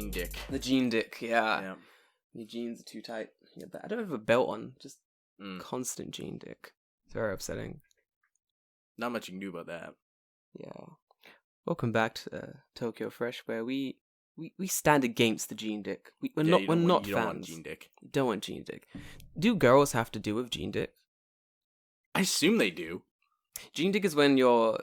jean dick. The jean dick, yeah. Yeah. Your jeans are too tight. Yeah, I don't have a belt on. Just constant jean dick. It's very upsetting. Not much you can do about that. Yeah. Welcome back to Tokyo Fresh, where we stand against the jean dick. We're not fans. You don't want jean dick. Don't want jean dick. Do girls have to deal with jean dick? I assume they do. Jean dick is when you're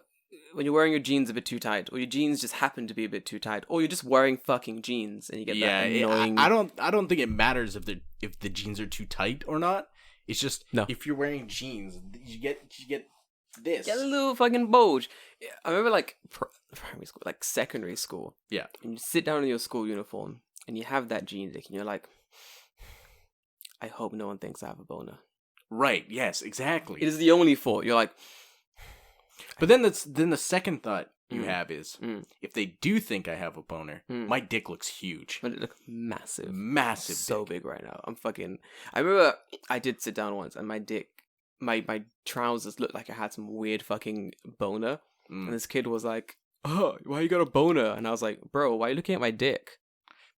wearing your jeans a bit too tight, or your jeans just happen to be a bit too tight, or you're just wearing fucking jeans and you get that annoying. I don't think it matters if the jeans are too tight or not. It's just if you're wearing jeans, you get this. Get a little fucking bulge. I remember like primary school, like secondary school. Yeah. And you sit down in your school uniform and you have that jean dick and you're like, I hope no one thinks I have a boner. Right. Yes. Exactly. It is the only thought. You're like. But then the second thought you have is if they do think I have a boner, my dick looks huge. But it looks massive. Massive. So big right now. I remember I did sit down once and my dick. My trousers looked like I had some weird fucking boner. And this kid was like, oh, why you got a boner? And I was like, bro, why are you looking at my dick?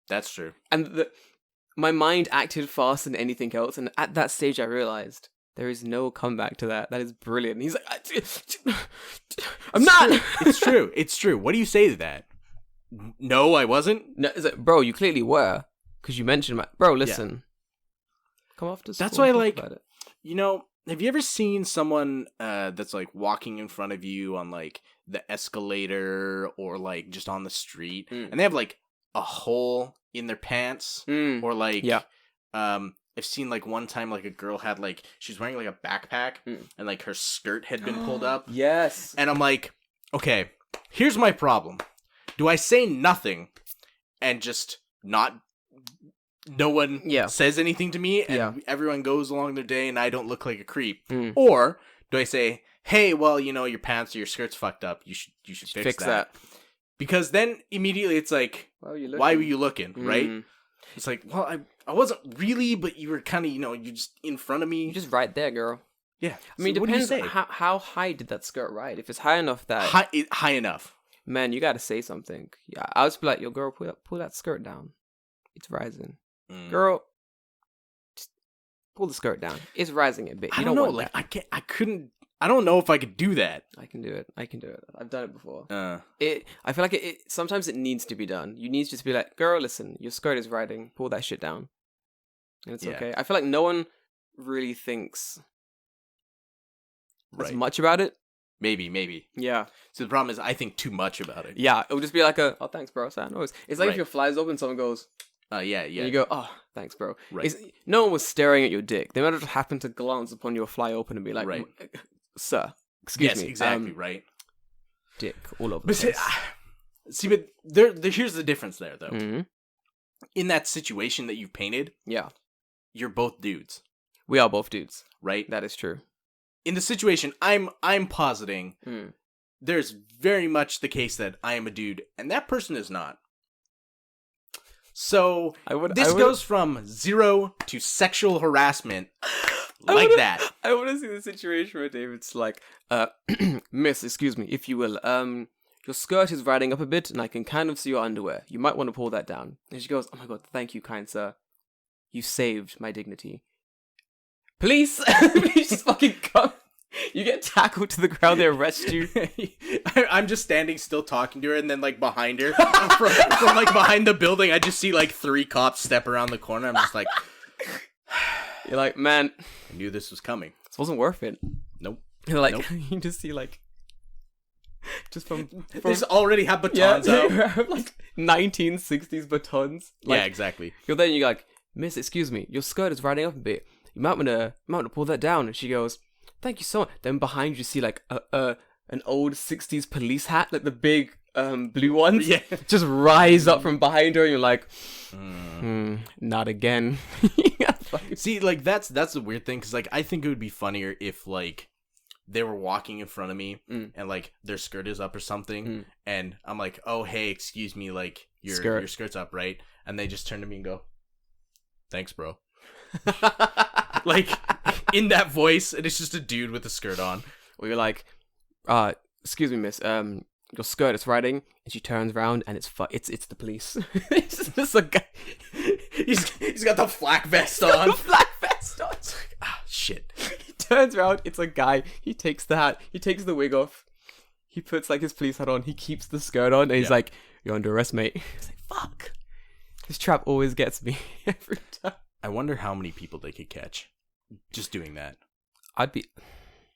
That's true. And my mind acted faster than anything else. And at that stage, I realized there is no comeback to that. That is brilliant. And he's like, I'm not. It's true. It's true. What do you say to that? No, I wasn't. No, it's like, bro, you clearly were. Because you mentioned bro, listen. Yeah. Come off to school. That's why, like, have you ever seen someone that's like walking in front of you on like the escalator or like just on the street and they have like a hole in their pants or like I've seen like one time like a girl had like she was wearing like a backpack and like her skirt had been pulled up. Yes. And I'm like, okay, here's my problem. Do I say nothing and just not no one says anything to me and everyone goes along their day and I don't look like a creep? Or do I say, hey, well, your pants or your skirt's fucked up. You should fix that. Because then immediately it's like, why were you looking, right? It's like, well, I wasn't really, but you were kind of, you're just in front of me. You're just right there, girl. Yeah. I mean, it depends how high did that skirt ride? If it's high enough that... High enough. Man, you got to say something. Yeah, I was like, yo, girl, pull that skirt down. It's rising. Girl, just pull the skirt down. It's rising a bit. I don't know. Like, I don't know if I could do that. I can do it. I've done it before. I feel like it sometimes it needs to be done. You need to just be like, girl, listen, your skirt is riding. Pull that shit down. And it's okay. I feel like no one really thinks as much about it. Maybe. Yeah. So the problem is I think too much about it. Yeah. It would just be like oh, thanks, bro. Sad noise. It's like if your fly's open, someone goes, yeah. And you go, oh, thanks, bro. Right. No one was staring at your dick. They might have happened to glance upon your fly open and be like, sir, excuse me. Yes, exactly, right. Dick all over the place. See, but there, here's the difference there, though. Mm-hmm. In that situation that you've painted, you're both dudes. We are both dudes. Right? That is true. In the situation I'm positing, there's very much the case that I am a dude, and that person is not. So, this goes from 0 to sexual harassment that. I want to see the situation where David's like, miss, excuse me, if you will, your skirt is riding up a bit, and I can kind of see your underwear. You might want to pull that down. And she goes, oh my god, thank you, kind sir. You saved my dignity. Please, please just fucking come. You get tackled to the ground, they arrest you. I'm just standing still talking to her, and then like behind her, from like behind the building, I just see like 3 cops step around the corner. I'm just like, you're like, man, I knew this was coming. This wasn't worth it. Nope. You're like, you just see like, just from they already have batons out. Like 1960s batons. Like, yeah, exactly. You're like, miss, excuse me, your skirt is riding up a bit. You might want to pull that down. And she goes, thank you so much. Then behind you see like an old 60s police hat, like the big blue ones. Yeah. Just rise up from behind her, and you're like, not again. See, like that's the weird thing, because like I think it would be funnier if like they were walking in front of me and like their skirt is up or something, and I'm like, oh hey, excuse me, like your skirt's up, right? And they just turn to me and go, thanks, bro. Like in that voice, and it's just a dude with a skirt on. Or you're like, excuse me, miss, your skirt is riding, and she turns around, and it's the police. It's just a guy. He's got the flak vest on. The flak vest on. It's like, shit. He turns around, it's a guy. He takes the hat, he takes the wig off, he puts like his police hat on, he keeps the skirt on, and he's like, "You're under arrest, mate." It's like, fuck. This trap always gets me every time. I wonder how many people they could catch just doing that. I'd be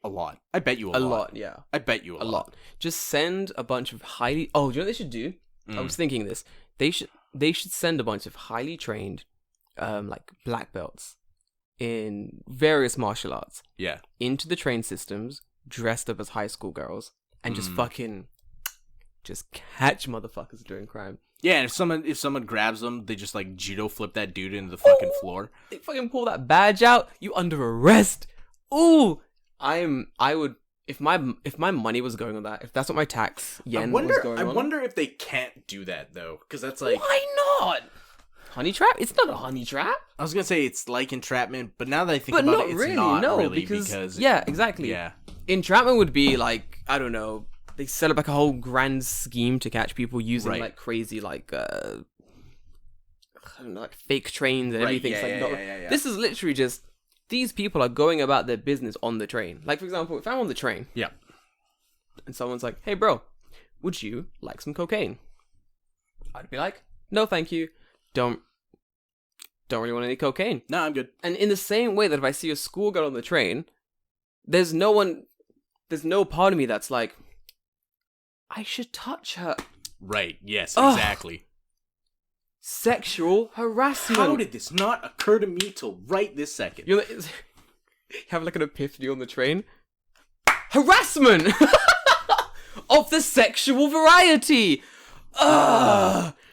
a lot. I bet you a lot. A lot, yeah. I bet you a lot. Just send a bunch of highly... Oh, do you know what they should do? I was thinking this. They should send a bunch of highly trained, like black belts in various martial arts. Yeah. Into the train systems, dressed up as high school girls, and just fucking just catch motherfuckers doing crime. Yeah, and if someone grabs them, they just like judo flip that dude into the fucking floor. They fucking pull that badge out. You under arrest. Ooh, I would if my money was going on that. If that's what my tax yen was going on. I wonder if they can't do that though, because that's like, why not? Honey trap? It's not a honey trap. I was gonna say it's like entrapment, but now that I think about it, it's not really because yeah, exactly. Yeah, entrapment would be like, I don't know. They set up like a whole grand scheme to catch people using like crazy like I don't know, like fake trains and everything. Yeah. This is literally just these people are going about their business on the train. Like for example, if I'm on the train, and someone's like, "Hey, bro, would you like some cocaine?" I'd be like, "No, thank you. Don't really want any cocaine. No, I'm good." And in the same way that if I see a schoolgirl on the train, there's no part of me that's like, I should touch her. Right, yes, exactly. Sexual harassment. How did this not occur to me till right this second? You have like an epiphany on the train. Harassment! Of the sexual variety!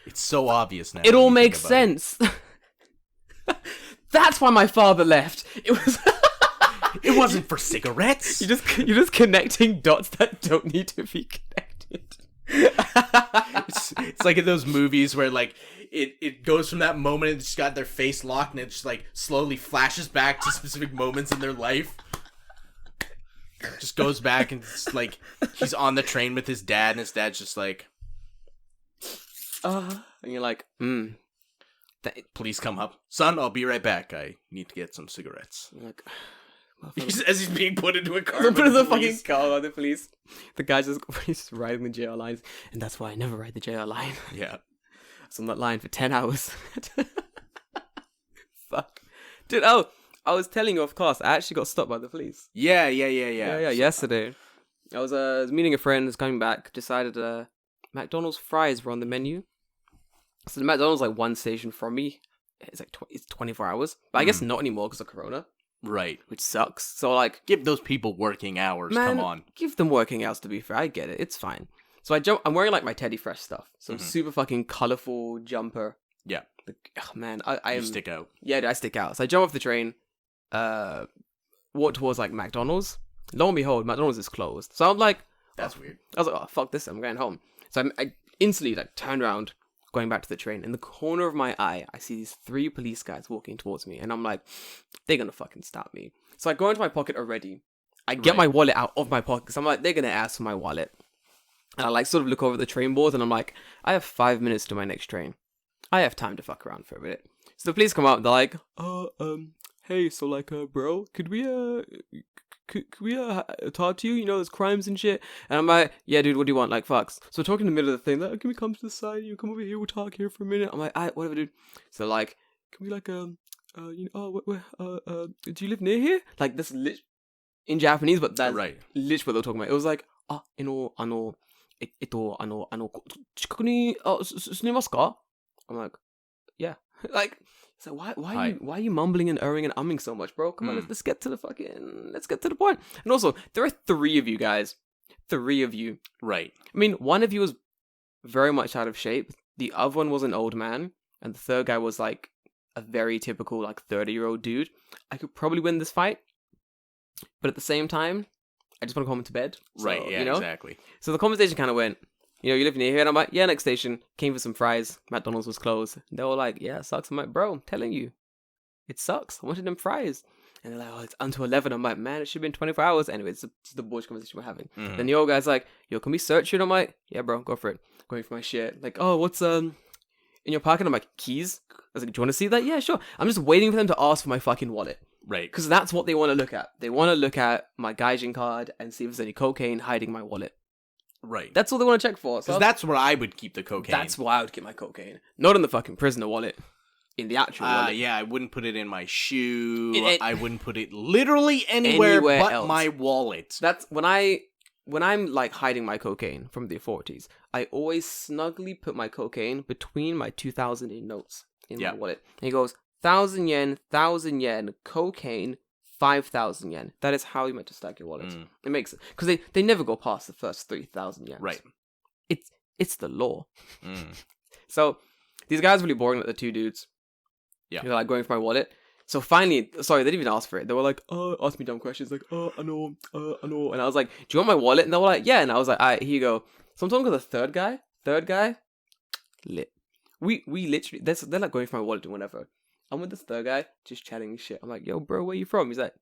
It's so obvious now. It all makes sense. That's why my father left. It wasn't for cigarettes. You're just connecting dots that don't need to be connected. It's like in those movies where like it goes from that moment and it's got their face locked and it just like slowly flashes back to specific moments in their life. Just goes back and it's like he's on the train with his dad and his dad's just like and you're like, Police come up. Son, I'll be right back. I need to get some cigarettes. You're like, as he's being put into a car. Put in the fucking car by the police. The guy's just riding the JR lines. And that's why I never ride the JR line. Yeah. So I'm on that line for 10 hours. Fuck. Dude, I was telling you off class, I actually got stopped by the police. Yeah. Yesterday. I was meeting a friend, was coming back, decided McDonald's fries were on the menu. So the McDonald's like one station from me. It's like it's 24 hours. But I guess not anymore because of Corona. Right. Which sucks. So like, give those people working hours. Man, come on. Give them working hours, to be fair. I get it. It's fine. So I'm wearing like my Teddy Fresh stuff. So super fucking colorful jumper. Yeah. Man, I stick out. Yeah, I stick out. So I jump off the train, walk towards like McDonald's. Lo and behold, McDonald's is closed. So I'm like, that's weird. I was like, oh, fuck this. I'm going home. So I instantly like turn around, going back to the train. In the corner of my eye, I see these 3 police guys walking towards me. And I'm like, they're going to fucking stop me. So I go into my pocket already. I get my wallet out of my pocket. So I'm like, they're going to ask for my wallet. And I like sort of look over the train boards and I'm like, I have 5 minutes to my next train. I have time to fuck around for a bit. So the police come out and they're like, hey, so like, bro, could we talk to you? You know, there's crimes and shit. And I'm like, yeah, dude, what do you want? Like, fucks. So we're talking in the middle of the thing. Like, can we come to the side? You come over here. We'll talk here for a minute. I'm like, alright, whatever, dude. So like, can we like, do you live near here? Like, this in Japanese, but that's literally what they're talking about. It was like, chikaku ni, sunemasu ka? I'm like, yeah. Like, so why are you mumbling and erring and umming so much, bro? Come on, let's get to the point. And also, there are 3 of you guys. 3 of you. Right. I mean, one of you was very much out of shape. The other one was an old man. And the third guy was like a very typical like 30-year-old dude. I could probably win this fight. But at the same time, I just want to go home to bed. So, right, yeah, exactly. So the conversation kind of went, you live near here? And I'm like, yeah, next station. Came for some fries. McDonald's was closed. They were like, yeah, it sucks. I'm like, bro, I'm telling you. It sucks. I wanted them fries. And they're like, oh, it's until 11. I'm like, man, it should have been 24 hours. Anyway, it's the bullshit conversation we're having. Then the old guy's like, yo, can we search it? I'm like, yeah, bro, go for it. Going for my shit. Like, oh, what's in your pocket? I'm like, keys? I was like, do you want to see that? Yeah, sure. I'm just waiting for them to ask for my fucking wallet. Right. Because that's what they want to look at. They want to look at my gaijin card and see if there's any cocaine hiding my wallet. Right. That's all they want to check for. Because that's where I would keep the cocaine. That's where I would keep my cocaine. Not in the fucking prisoner wallet. In the actual wallet. Yeah, I wouldn't put it in my shoe. I wouldn't put it literally anywhere but else. My wallet. That's when I'm like hiding my cocaine from the authorities. I always snugly put my cocaine between my 2,000 in notes in my wallet. And he goes, 1,000 yen, cocaine, 5,000 yen. That is how you meant to stack your wallet. It makes it because they never go past the first 3,000 yen. Right. It's the law. So these guys are really boring, like the two dudes. Yeah. They're like going for my wallet. So finally, sorry, they didn't even ask for it. They were like, ask me dumb questions. Like, I know. And I was like, do you want my wallet? And they were like, yeah. And I was like, all right, here you go. So I'm talking to the third guy, lit. We literally, they're like going for my wallet and whatever. I'm with this third guy, just chatting shit. I'm like, yo, bro, where you from? He's like,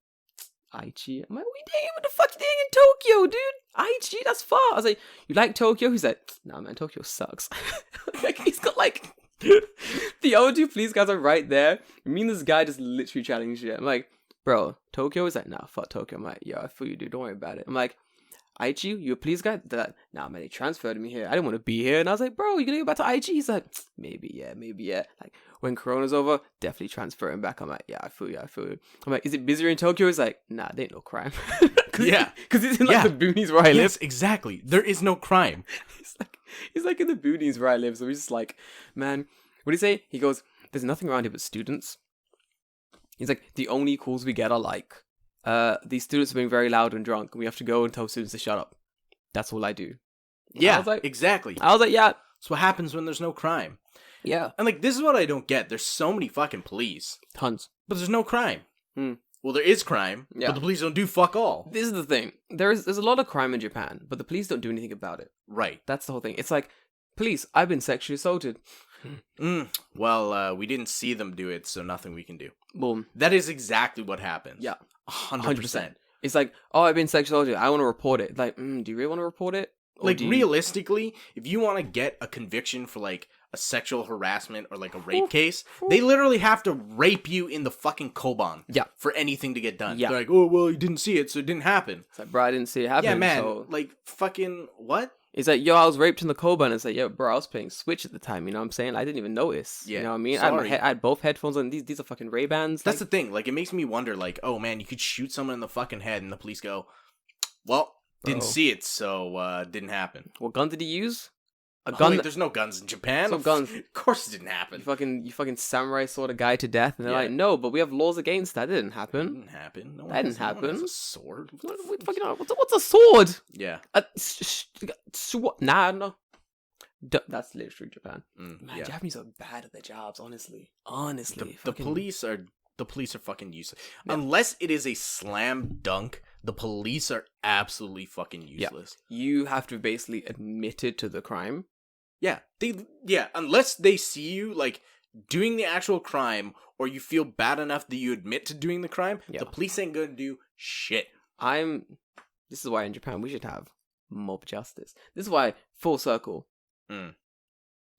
Aichi. I'm like, what the fuck you doing in Tokyo, dude? Aichi, that's far. I was like, you like Tokyo? He's like, nah, man, Tokyo sucks. Like, he's got like, the other two police guys are right there. Me and this guy just literally chatting shit. I'm like, bro, Tokyo? He's like, nah, fuck Tokyo. I'm like, yo, I feel you, dude. Don't worry about it. I'm like, Aichi, you a police guy? They're like, nah, man, they transferred me here. I didn't want to be here. And I was like, bro, you gonna go back to Aichi? He's like, maybe, yeah. Like, when Corona's over, definitely transfer him back. I'm like, yeah, I feel you. I'm like, is it busier in Tokyo? He's like, nah, there ain't no crime. Yeah. Because he's in like the boonies where I live. Yes, exactly. There is no crime. He's like in the boonies where I live. So he's just like, man, what do you say? He goes, there's nothing around here but students. He's like, the only calls we get are like, these students are being very loud and drunk, and we have to go and tell students to shut up. That's all I do. Yeah, I was like, exactly. I was like, yeah. That's what happens when there's no crime. Yeah. And like, this is what I don't get. There's so many fucking police. Tons. But there's no crime. Well, there is crime, but the police don't do fuck all. This is the thing. There's a lot of crime in Japan, but the police don't do anything about it. Right. That's the whole thing. It's like, police, I've been sexually assaulted. Well, we didn't see them do it, so nothing we can do. Boom. That is exactly what happens. Yeah. 100%. It's like, oh, I've been sexually assaulted. I want to report it. Like, do you really want to report it? Or like, realistically, if you want to get a conviction for, like, a sexual harassment or, like, a rape case, they literally have to rape you in the fucking Koban. Yeah. For anything to get done. Yeah. They're like, oh, well, you didn't see it, so it didn't happen. It's like, bro, I didn't see it happen. Yeah, man. So... Like, fucking, what? It's like, yo, I was raped in the Koban. It's like, yo, bro, I was playing Switch at the time, you know what I'm saying? I didn't even notice. Yeah. You know what I mean? I had both headphones on. These are fucking Ray-Bans. That's the thing. Like, it makes me wonder, like, oh, man, you could shoot someone in the fucking head and the police go, well, didn't see it, so didn't happen. What gun did he use? A gun? Wait, there's no guns in Japan. No guns. Of course it didn't happen. You fucking samurai sword a guy to death, and they're like, no, but we have laws against that. It didn't hapen. It didn't happen. That didn't happen. No one has a sword. What's a sword? Yeah. No. That's literally Japan. Man, yeah. Japanese are bad at their jobs, honestly. The police are fucking useless. Yeah. Unless it is a slam dunk, the police are absolutely fucking useless. Yeah. You have to basically admit it to the crime. Yeah. Unless they see you like doing the actual crime or you feel bad enough that you admit to doing the crime, the police ain't gonna do shit. This is why in Japan we should have mob justice. This is why, full circle,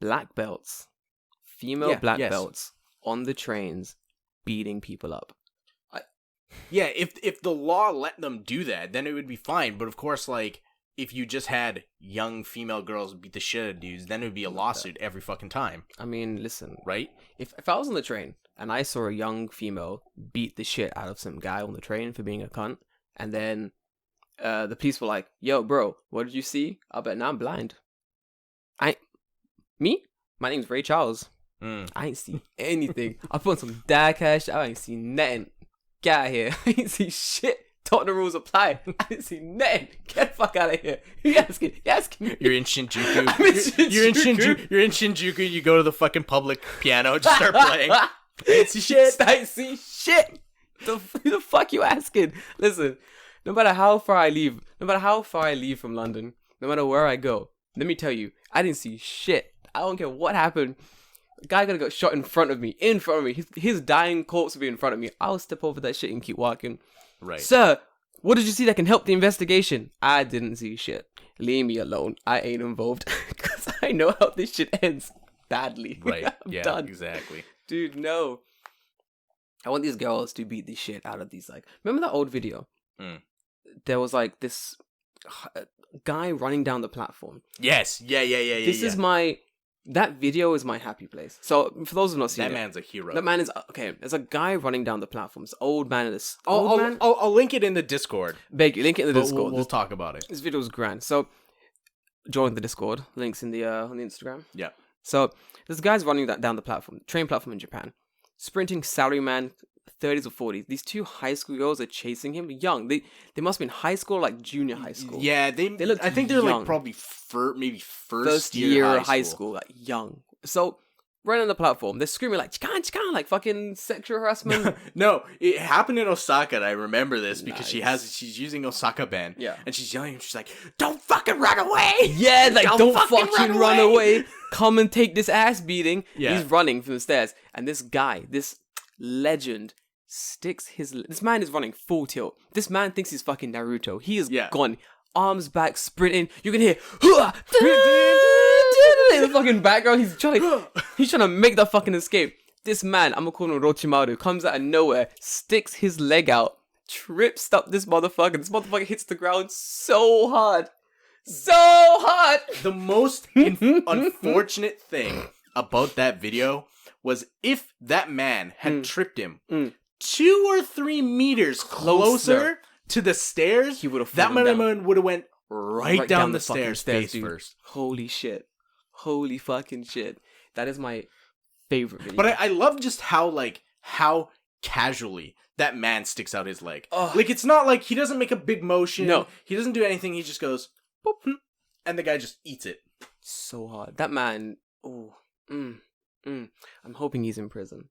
black belts, female black belts on the trains beating people up. Yeah, if the law let them do that, then it would be fine. But of course, like, if you just had young female girls beat the shit out of dudes, then it would be a lawsuit every fucking time. I mean, listen, right? If I was on the train and I saw a young female beat the shit out of some guy on the train for being a cunt, and then the police were like, yo, bro, what did you see? I'll bet now I'm blind. Me? My name's Ray Charles. I ain't see anything. I put on some dad cash. I ain't see nothing. Get out of here. I ain't see shit. Tottenham rules apply. I didn't see nothing. Get the fuck out of here. You asking me. You're in Shinjuku. You're in Shinjuku. You go to the fucking public piano, just start playing. I didn't see shit. I see shit. Who the fuck you asking? Listen, no matter how far I leave from London, no matter where I go, let me tell you, I didn't see shit. I don't care what happened. A guy gonna get shot in front of me. His dying corpse will be in front of me. I'll step over that shit and keep walking. Right. Sir, what did you see that can help the investigation? I didn't see shit. Leave me alone. I ain't involved. Because I know how this shit ends badly. Right. I'm yeah, done. Exactly. Dude, no. I want these girls to beat the shit out of these, like... Remember that old video? There was, like, this guy running down the platform. Yes. Yeah. This is my... That video is my happy place. So, for those who have not seen that man's a hero. That man is... Okay, there's a guy running down the platform. This old man. I'll link it in the Discord. Beg you, link it in the Discord. We'll talk about it. This video is grand. So, join the Discord. Links in the on the Instagram. Yeah. So, this guy's running down the platform. Train platform in Japan. Sprinting salaryman, 30s or 40s. These two high school girls are chasing him. Young. They must be in high school, like junior high school. Yeah, they look. I think they're young. Like probably maybe first year high school, like young. So right on the platform, they're screaming like "chikan," like fucking sexual harassment. No, it happened in Osaka. And I remember this because she's using Osaka Ben. Yeah, and she's yelling. And she's like, "Don't fucking run away!" Yeah, like don't fucking run away. Come and take this ass beating. Yeah. He's running from the stairs, and this guy, this legend, sticks his... This man is running full tilt. This man thinks he's fucking Naruto. He is gone. Arms back, sprinting. You can hear... in the fucking background. He's trying to make that fucking escape. This man, I'm gonna call him Orochimaru, comes out of nowhere, sticks his leg out, trips up this motherfucker. This motherfucker hits the ground so hard. So hard! The most unfortunate thing about that video was if that man had tripped him 2 or 3 meters closer to the stairs, he would have. That man would have went right down the stairs face first. Holy shit! Holy fucking shit! That is my favorite video. But I love just how casually that man sticks out his leg. Like it's not like he doesn't make a big motion. No, he doesn't do anything. He just goes boop, and the guy just eats it. So hard. That man. Oh. I'm hoping he's in prison.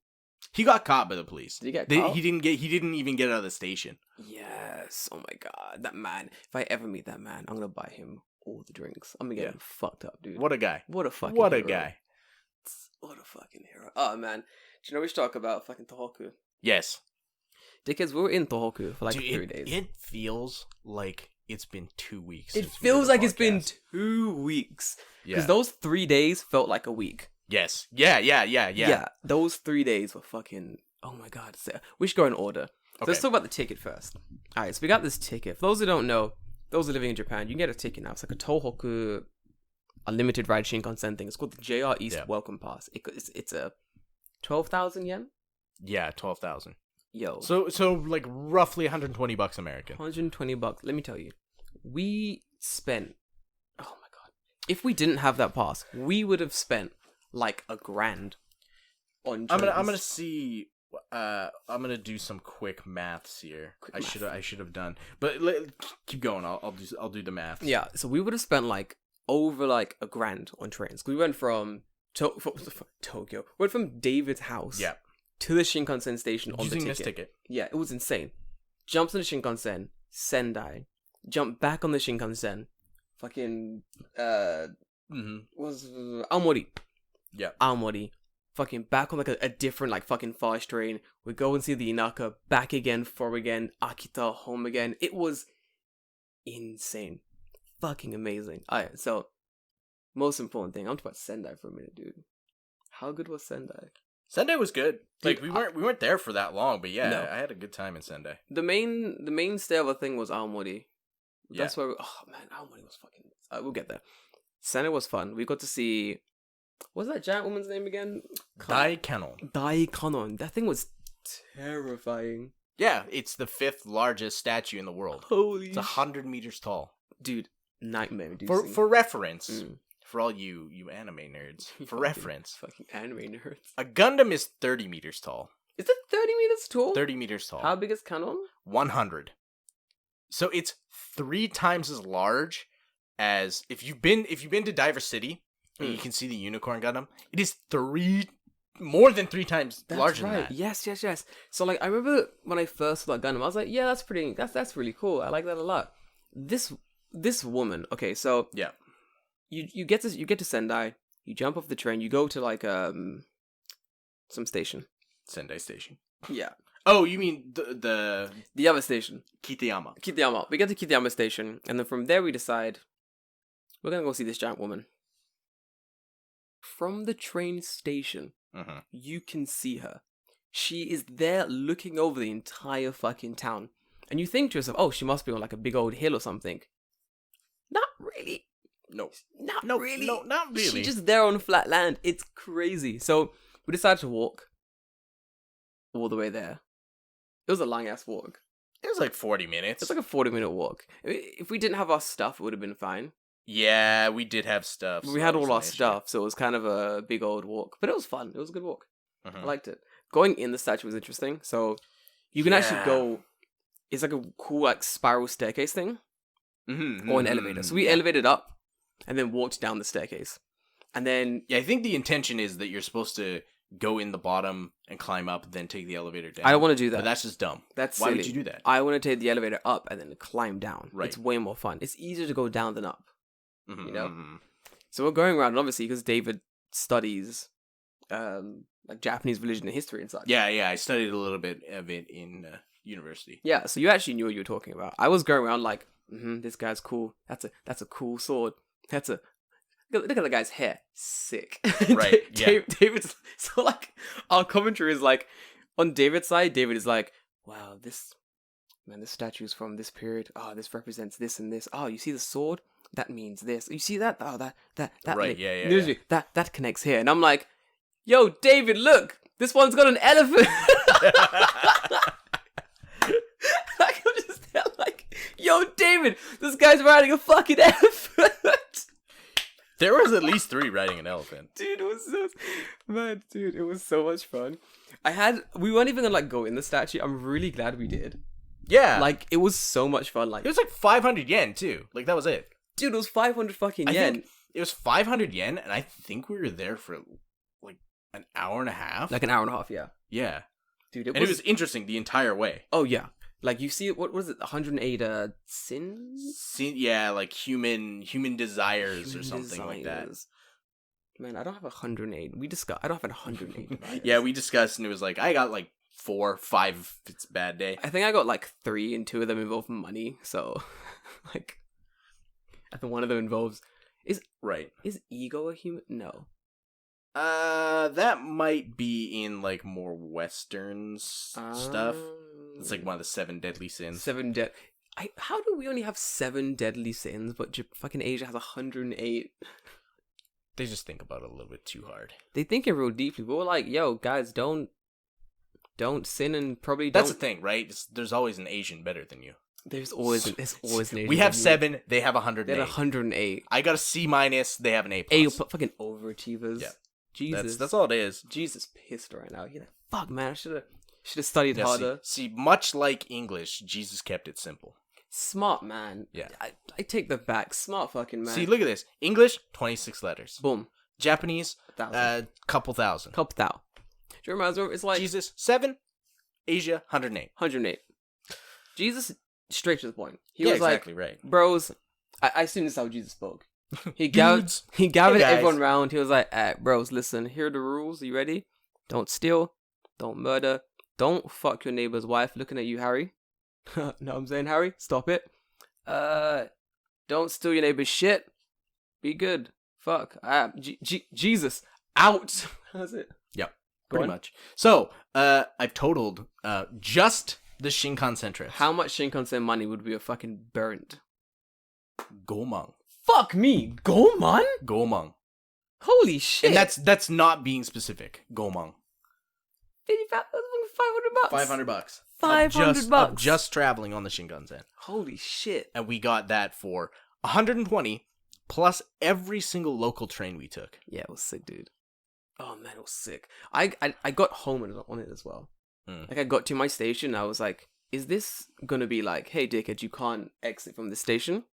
He got caught by the police. Did he get caught? He didn't even get out of the station. Yes. Oh my god. That man. If I ever meet that man, I'm gonna buy him all the drinks. I'm gonna get him fucked up, dude. What a guy. What a fucking What a hero. guy. What a fucking hero. Oh man. Do you know we should talk about fucking Tohoku? Yes. Dickheads, we were in Tohoku for like 3 days. It feels like it's been 2 weeks. It feels like it's been 2 weeks. Because those 3 days felt like a week. Yes. Yeah. Yeah, those 3 days were fucking... Oh my god. We should go in order. So let's talk about the ticket first. Alright, so we got this ticket. For those who don't know, those who are living in Japan, you can get a ticket now. It's like a Tohoku unlimited ride Shinkansen thing. It's called the JR East Welcome Pass. It's a 12,000 yen? Yeah, 12,000. Yo. So like roughly $120 American. $120. Let me tell you. We spent... Oh my god. If we didn't have that pass, we would have spent like $1,000 on trains. I'm gonna see. I'm gonna do some quick maths here. I should have done, but keep going. I'll do the math. Yeah, so we would have spent like over like $1,000 on trains. We went from Tokyo. We went from David's house. To the Shinkansen station on using the this ticket. Yeah, it was insane. Jumped on the Shinkansen, Sendai. Jumped back on the Shinkansen. Fucking was Aomori. Yeah. Aomori. Fucking back on like a different like fucking fast train. We go and see the Inaka, back again, for again, Akita, home again. It was insane. Fucking amazing. Alright, so most important thing, I'm talking about Sendai for a minute, dude. How good was Sendai? Sendai was good. Like we weren't there for that long, but yeah, no. I had a good time in Sendai. The mainstay of the thing was Aomori. That's where Aomori was fucking... we'll get there. Sendai was fun. We got to see... What's that giant woman's name again? Daikanon. That thing was terrifying. Yeah, it's the 5th largest statue in the world. Holy It's 100 meters tall. Dude, nightmare. For reference... For all you anime nerds, for reference, fucking anime nerds, a Gundam is 30 meters tall. Is it 30 meters tall? 30 meters tall. How big is Canon? 100. So it's 3 times as large as if you've been to Diver City and you can see the Unicorn Gundam. It is more than 3 times larger than that. Yes. So like I remember when I first saw that Gundam, I was like, yeah, that's really cool. I like that a lot. This woman. Okay, so yeah. You get to Sendai, you jump off the train, you go to like some station. Sendai Station. Yeah. Oh, you mean the other station. Kitayama. Kitayama. We get to Kitayama Station, and then from there we decide we're gonna go see this giant woman. From the train station, you can see her. She is there looking over the entire fucking town. And you think to yourself, oh, she must be on like a big old hill or something. Not really. No. Not really. No, not really. She's just there on flat land. It's crazy. So we decided to walk all the way there. It was a long-ass walk. It was like 40 minutes. It's like a 40-minute walk. If we didn't have our stuff, it would have been fine. Yeah, we did have stuff. We had all our stuff, so it was kind of a big old walk. But it was fun. It was a good walk. I liked it. Going in the statue was interesting. So you can actually go... It's like a cool like spiral staircase thing. Or an elevator. So we elevated up and then walked down the staircase. And then... Yeah, I think the intention is that you're supposed to go in the bottom and climb up, then take the elevator down. I don't want to do that. But that's just dumb. That's Why silly. would you do that? I want to take the elevator up and then climb down. Right. It's way more fun. It's easier to go down than up. You know? So we're going around, and obviously, because David studies like Japanese religion and history and such. Yeah, I studied a little bit of it in university. Yeah, so you actually knew what you were talking about. I was going around like, this guy's cool. That's a cool sword. Look at the guy's hair. Sick. Right, yeah. David's... So, like, our commentary is like, on David's side, David is like, wow, this statue is from this period. Oh, this represents this and this. Oh, you see the sword? That means this. You see that? Oh, that. Right, yeah. That connects here. And I'm like, yo, David, look! This one's got an elephant! I can just tell, like, yo, David, this guy's riding a fucking elephant! There was at least 3 riding an elephant. Dude, it was so much fun. We weren't even gonna like go in the statue. I'm really glad we did. Yeah. Like, it was so much fun. Like, it was like 500 yen too. Like, that was it. Dude, it was 500 fucking yen. It was 500 yen, and I think we were there for like an hour and a half. Like an hour and a half, yeah. Yeah. Dude, it was interesting the entire way. Oh, yeah. Like, you see, what was it, 108 sins? Yeah, like human desires or something like that. Man, I don't have 108. I don't have 108 desires. Yeah, we discussed, and it was like, I got like 4, 5 if it's a bad day. I think I got like 3, and 2 of them involve money, so, like, I think one of them involves... Is ego a human? No. That might be in like more Western stuff. It's like one of the 7 deadly sins. How do we only have 7 deadly sins, but fucking Asia has 108? They just think about it a little bit too hard. They think it real deeply. But we're like, yo, guys, don't sin and probably That's the thing, right? There's always an Asian better than you. There's always an Asian. We have 7, they have 108. They have 108. I got a C-, they have an A+. Fucking overachievers. Yeah. Jesus. That's all it is. Jesus pissed right now. You're like, fuck, man, I should have studied harder. See, much like English, Jesus kept it simple. Smart man. Yeah. I take the back. Smart fucking man. See, look at this. English, 26 letters. Boom. Japanese, couple thousand. Do you remember? It's like... Jesus, 7. Asia, 108. 108. Jesus, straight to the point. He was exactly like, right. Bros, I assume this is how Jesus spoke. He gathered everyone round. He was like, bros, listen, here are the rules. Are you ready? Don't steal. Don't murder. Don't fuck your neighbor's wife. Looking at you, Harry. Know what I'm saying, Harry? Stop it. Don't steal your neighbor's shit. Be good. Fuck. Jesus. Out. That's it. Yep. Pretty much. So, I've totaled just the Shinkansen trips. How much Shinkansen money would we have fucking burnt? Gomang. Fuck me. Gomang. Holy shit. And that's not being specific. Gomang. $500. $500. $500. Of just traveling on the Shinkansen. Holy shit. And we got that for 120 plus every single local train we took. Yeah, it was sick, dude. Oh man, it was sick. I got home on it as well. Like, I got to my station, I was like, is this gonna be like, hey dickhead, you can't exit from the station?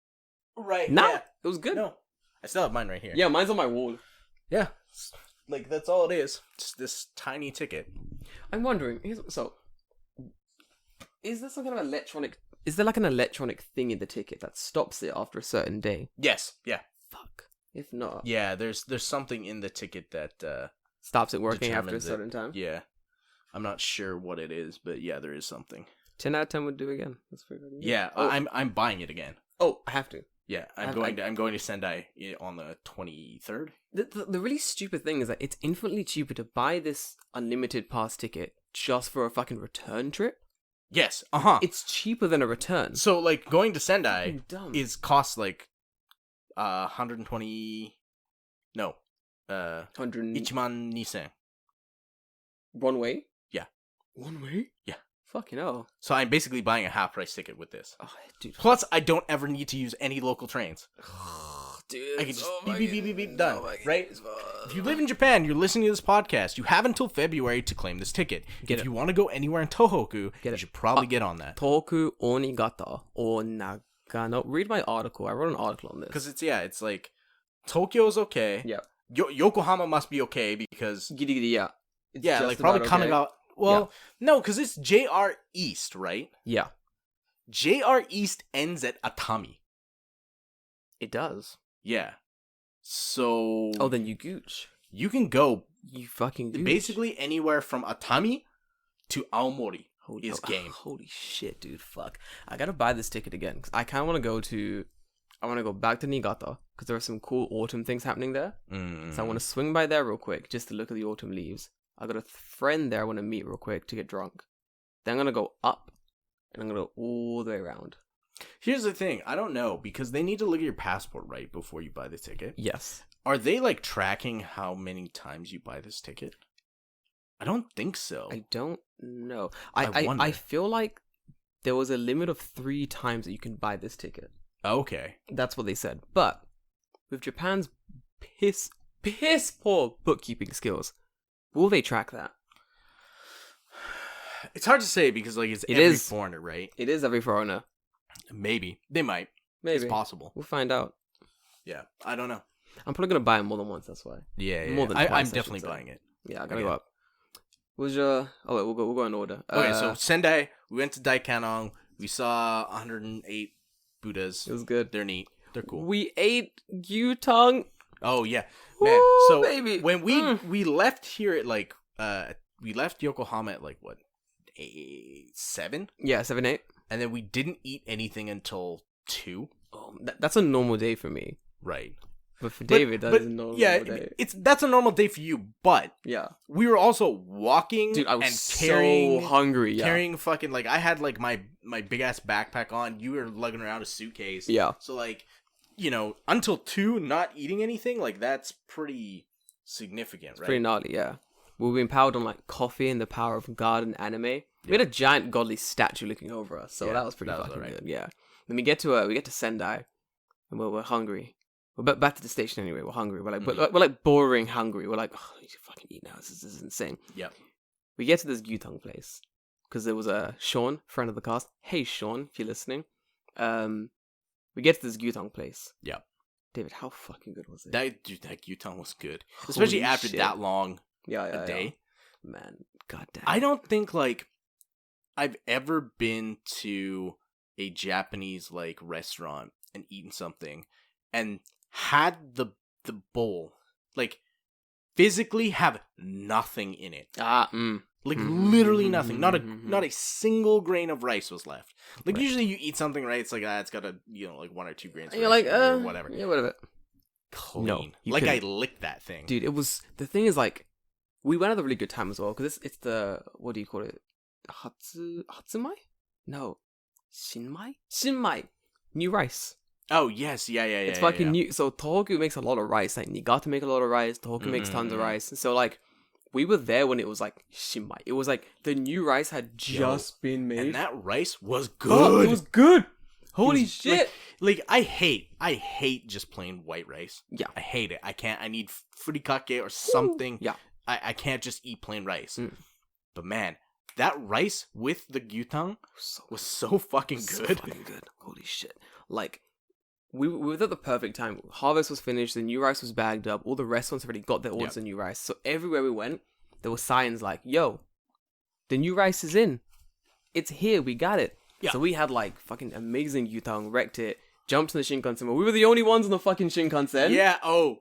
Right. Nah, yeah. It was good. No. I still have mine right here. Yeah, mine's on my wall. Yeah. Like, that's all it is. Just this tiny ticket. I'm wondering, is there some kind of electronic... Is there like an electronic thing in the ticket that stops it after a certain day? Yes. Yeah. Fuck. If not... Yeah, there's something in the ticket that stops it working after a certain time. Yeah. I'm not sure what it is, but yeah, there is something. 10 out of 10 would do again. Let's figure it out. Yeah, I'm buying it again. Oh, I have to. Yeah, I'm going to Sendai on the 23rd. The really stupid thing is that it's infinitely cheaper to buy this unlimited pass ticket just for a fucking return trip. Yes, It's cheaper than a return. So like going to Sendai costs like 120. No, 1,200,000. One way? Yeah. One way? Yeah. Fucking hell. So I'm basically buying a half price ticket with this. Oh, dude. Plus, I don't ever need to use any local trains. Dude, I can just beep, done, right? If you live in Japan, you're listening to this podcast, you have until February to claim this ticket. If you want to go anywhere in Tohoku, you should probably get on that. Tohoku, Onigata, or Nagano. Read my article. I wrote an article on this. Because it's like, Tokyo's okay. Yeah. Yokohama must be okay because... Giri, yeah. It's like probably Kanagawa. Well, no, because it's JR East, right? Yeah. JR East ends at Atami. It does. Yeah. So... Oh, then you gooch. You can go... You fucking gooch. Basically anywhere from Atami to Aomori is game. Holy shit, dude. Fuck. I gotta buy this ticket again. Because I kind of want to go to... I want to go back to Niigata. Because there are some cool autumn things happening there. So I want to swing by there real quick just to look at the autumn leaves. I got a friend there I want to meet real quick to get drunk. Then I'm going to go up. And I'm going to go all the way around. Here's the thing. I don't know. Because they need to look at your passport, right? Before you buy the ticket. Yes. Are they like tracking how many times you buy this ticket? I don't think so. I don't know. I feel like there was a limit of 3 times that you can buy this ticket. Okay. That's what they said. But with Japan's piss poor bookkeeping skills, will they track that? It's hard to say because like it's every foreigner, right? It is every foreigner. Maybe. They might. Maybe. It's possible. We'll find out. Yeah. I don't know. I'm probably going to buy it more than once, that's why. Yeah. More than twice, I'm definitely buying it. Yeah, I got to go up. Was your... Oh, wait, we'll go in order. Okay, so Sendai, we went to Daikanon. We saw 108 Buddhas. It was good. They're neat. They're cool. We ate gyutang. Oh, yeah. Man, Woo, so baby. when we left here at like... we left Yokohama at like, what? 7? Yeah, 7, 8. And then we didn't eat anything until 2. Oh, that's a normal day for me. Right. But for David, that's a normal day. That's a normal day for you, but yeah, we were also walking. Dude, I was so hungry. Yeah. Carrying fucking like I had like my big ass backpack on. You were lugging around a suitcase. Yeah. So like, until 2, not eating anything, like that's pretty significant, right? Pretty gnarly, yeah. We've been powered on like coffee and the power of God and anime. Yeah. We had a giant godly statue looking over us, so that was pretty fucking good. Yeah. Then we get to Sendai, and we're hungry. We're back to the station anyway. We're hungry. We're like boring hungry. We're like, oh, I need to fucking eat now. This is insane. Yeah. We get to this gyutang place because there was a Sean, friend of the cast. Hey Sean, if you're listening. We get to this gyutang place. Yeah. David, how fucking good was it? That gyutang was good, especially after that long a day. Yeah. Man, goddamn. I don't think like I've ever been to a Japanese like restaurant and eaten something and had the bowl like physically have nothing in it. Literally nothing. Not a single grain of rice was left. Like usually you eat something, right? It's like it's got a 1 or 2 grains. You're like or whatever. Yeah, whatever. Clean. No, like I licked that thing, dude. It was the thing is like we went at a really good time as well because it's the what do you call it? Hatsumai? No, Shinmai. New rice. Oh yes, yeah. It's fucking new. So Tohoku makes a lot of rice. Like Niigata make a lot of rice. Tohoku makes tons of rice. So like we were there when it was like Shinmai. It was like the new rice had just been made, and that rice was good. Oh, it was good. Holy shit! Like I hate just plain white rice. Yeah, I hate it. I can't. I need furikake or something. Yeah, I can't just eat plain rice. But man, that rice with the gyutang was so fucking good. So fucking good. Holy shit! Like. We were at the perfect time. Harvest was finished. The new rice was bagged up. All the restaurants already got their orders of new rice. So everywhere we went, there were signs like, yo, the new rice is in. It's here. We got it. Yeah. So we had like fucking amazing gyutang, wrecked it, jumped in the Shinkansen. We were the only ones in the fucking Shinkansen. Yeah. Oh,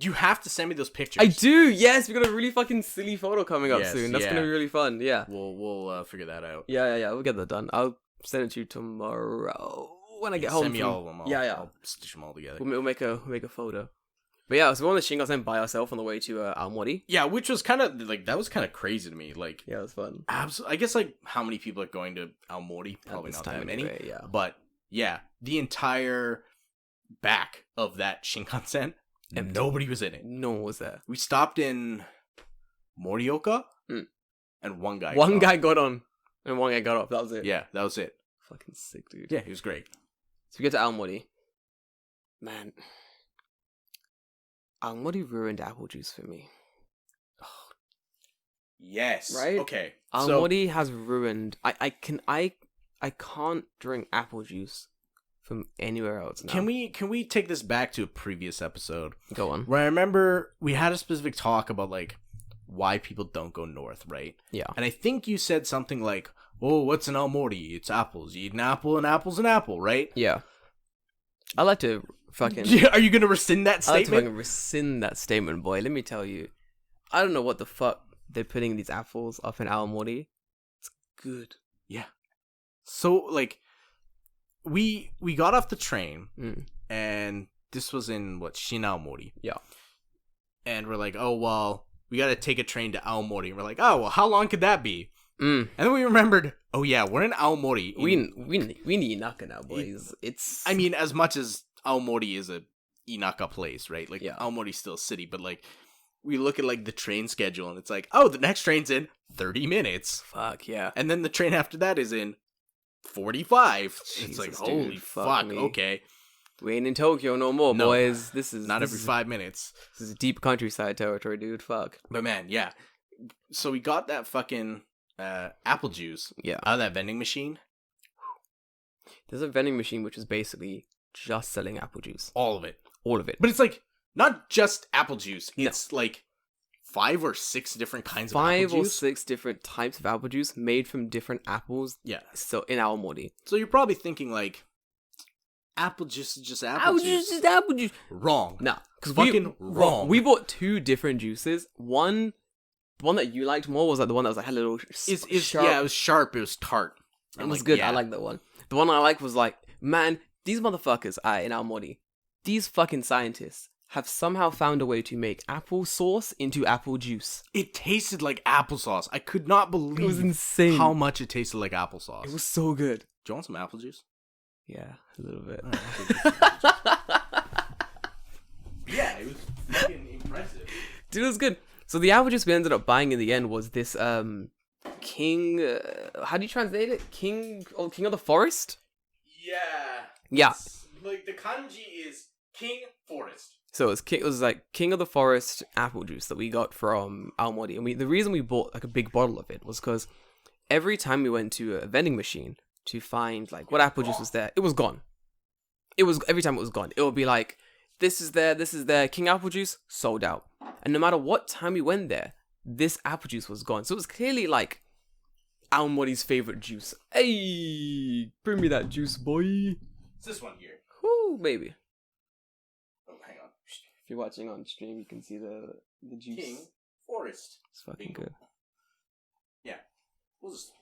You have to send me those pictures. I do. Yes, we got a really fucking silly photo coming up soon. That's gonna be really fun. Yeah. We'll figure that out. Yeah. We'll get that done. I'll send it to you tomorrow when I get home. Send me all of them. I'll stitch them all together. We'll make a photo. But yeah, so we're on the Shinkansen by ourselves on the way to Aomori. Yeah, which was kind of like that was kind of crazy to me. Like, yeah, it was fun. I guess like how many people are going to Aomori? Probably not that many. Anyway, yeah, but yeah, the entire back of that Shinkansen, and nobody was in it. No one was there. We stopped in Morioka, and one guy got on, and one guy got off. That was it. Yeah, that was it. Fucking sick, dude. Yeah, he was great. So we get to Aomori. Man. Aomori ruined apple juice for me. Oh, yes. Right? Okay. Aomori has ruined. I can't drink apple juice from anywhere else now. Can we take this back to a previous episode? Go on. Where I remember we had a specific talk about like why people don't go north, right? Yeah. And I think you said something like, "Oh, what's an Aomori? It's apples. You eat an apple, and apple's an apple, right?" Yeah. I like to fucking... Are you gonna rescind that statement? I like to fucking rescind that statement, boy. Let me tell you. I don't know what the fuck they're putting these apples up in Aomori. It's good. Yeah. So, like, we got off the train, and this was in, Shin Aomori. Yeah. And we're like, oh, well, we gotta take a train to Aomori. And we're like, oh, well, how long could that be? And then we remembered, oh yeah, we're in Aomori. We need Inaka now, boys. It's... I mean, as much as Aomori is a Inaka place, right? Like, Aomori's still a city, but like, we look at like the train schedule and it's like, oh, the next train's in 30 minutes. Fuck, yeah. And then the train after that is in 45. Jesus, it's like, dude, holy fuck, okay. We ain't in Tokyo no more, boys. This is... Not every 5 minutes. This is deep countryside territory, dude. Fuck. But man, yeah. So we got that fucking... apple juice out of that vending machine. There's a vending machine which is basically just selling apple juice. All of it. But it's like not just apple juice. It's like 5 or 6 different kinds of apple juice. 5 or 6 different types of apple juice made from different apples. Yeah. So in Aomori. So you're probably thinking like apple juice is just apple juice. Apple juice is apple juice. Wrong. Nah. Fucking wrong. We bought 2 different juices. The one that you liked more was like the one that was like had a little sharp. Yeah, it was sharp. It was tart. It was good. Yeah. I like that one. The one I like was like, man, these motherfuckers in Aomori, these fucking scientists have somehow found a way to make apple sauce into apple juice. It tasted like applesauce. I could not believe it was insane how much it tasted like applesauce. It was so good. Do you want some apple juice? Yeah, a little bit. Yeah, it was fucking impressive. Dude, it was good. So the apple juice we ended up buying in the end was this King... how do you translate it? King of the Forest? Yeah. Like the kanji is King Forest. So it was like King of the Forest apple juice that we got from Aomori. And the reason we bought like a big bottle of it was because every time we went to a vending machine to find like what apple juice was there, it was gone. Every time it was gone. It would be like, this is there, King apple juice, sold out. And no matter what time we went there, this apple juice was gone. So it was clearly like Aomori's favorite juice. Hey, bring me that juice, boy. It's this one here. Whoo, baby. Oh, hang on. If you're watching on stream, you can see the juice. King Forest. It's fucking good. Yeah. We'll just...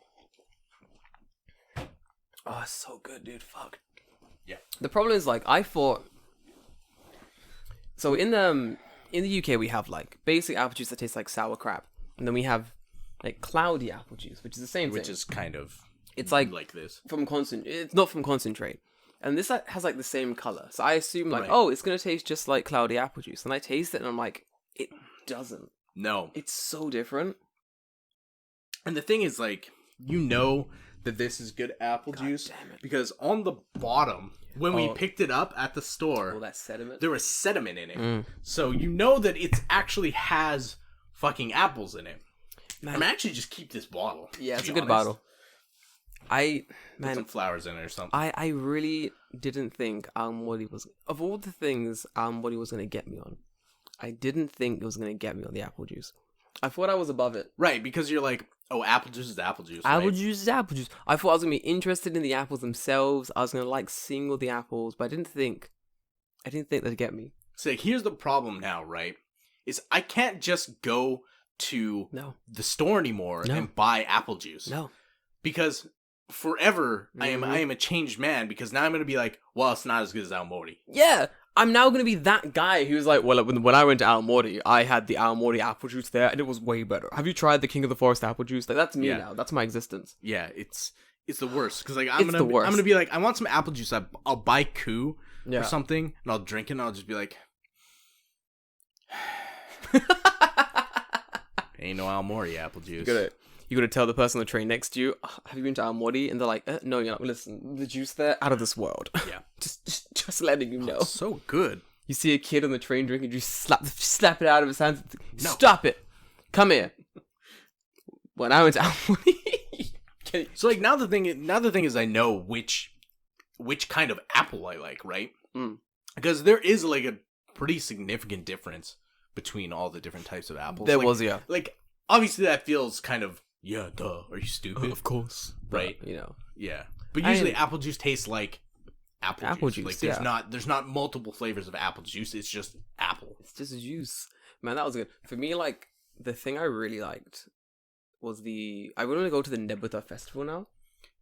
Oh, it's so good, dude. Fuck. Yeah. The problem is, like, I thought... So in the UK, we have like basic apple juice that tastes like sour crap, and then we have like cloudy apple juice, which is the same thing. Which is kind of it's like this It's not from concentrate, and this has like the same color. So I assume like, right. oh, it's gonna taste just like cloudy apple juice, and I taste it, and I'm like, it doesn't. No, it's so different. And the thing is, like, you know that this is good apple juice because on the bottom, when we picked it up at the store, all that sediment, there was sediment in it. So you know that it actually has fucking apples in it. Man. I'm actually just keep this bottle. Yeah, it's a good bottle. Put some flowers in it or something. I really didn't think Aomori was, of all the things Aomori was going to get me on, I didn't think it was going to get me on the apple juice. I thought I was above it. Right, because you're like, oh, apple juice is apple juice. Apple right? juice is apple juice. I thought I was going to be interested in the apples themselves. I was going to like seeing all the apples, but I didn't think they'd get me. So like, here's the problem now, right? Is I can't just go to the store anymore and buy apple juice. No. Because forever I am a changed man, because now I'm going to be like, well, it's not as good as Aomori. Yeah. I'm now going to be that guy who's like, well, when I went to Aomori, I had the Aomori apple juice there, and it was way better. Have you tried the King of the Forest apple juice? Like, that's me now. That's my existence. Yeah, it's the worst. Because like, I'm going to be like, I want some apple juice. I'll buy Koo or something, and I'll drink it, and I'll just be like... Ain't no Aomori apple juice. You gotta tell the person on the train next to you, have you been to Aomori? And they're like, no, you're not. Listen, the juice there, out of this world. Yeah. just letting you know. Oh, so good. You see a kid on the train drinking juice, slap it out of his hands. No. Stop it. Come here. When I went to Aomori. So like now the thing is I know which kind of apple I like, right? Because there is like a pretty significant difference between all the different types of apples. There was, yeah. Like, obviously that feels kind of, yeah, duh, are you stupid? Of course. Right? But, you know. Yeah. But usually apple juice tastes like apple juice. Like, there's not multiple flavors of apple juice, it's just apple. It's just juice. Man, that was good. For me, like, the thing I really liked was I want to go to the Nebuta Festival now.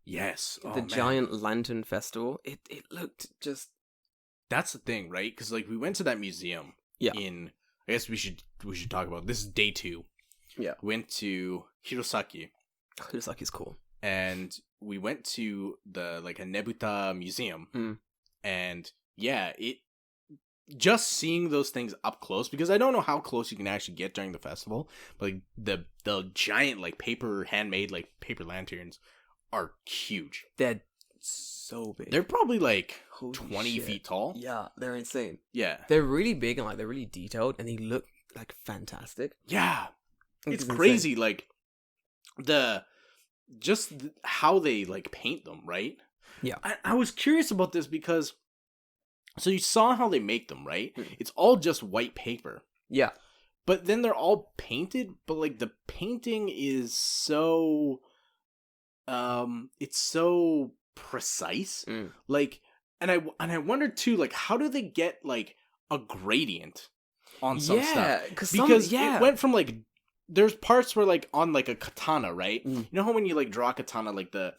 Yes. The giant lantern festival. It looked just... That's the thing, right? Because, like, we went to that museum in... I guess we should talk about this. Is day 2. Yeah. Went to Hirosaki. Hirosaki's cool. And we went to a Nebuta museum. And yeah, it just seeing those things up close, because I don't know how close you can actually get during the festival, but like the giant like handmade paper lanterns are huge. They're so big. They're probably like 20 feet tall. Yeah, they're insane. Yeah. They're really big and like they're really detailed and they look like fantastic. Yeah. It's crazy, insane. Like how they like paint them, right? Yeah. I was curious about this because so you saw how they make them, right? It's all just white paper. Yeah. But then they're all painted, but like the painting is so it's so precise. Like and I wondered too, like how do they get like a gradient on some stuff? Because it went from like there's parts where like on like a katana, right? You know how when you like draw a katana, like the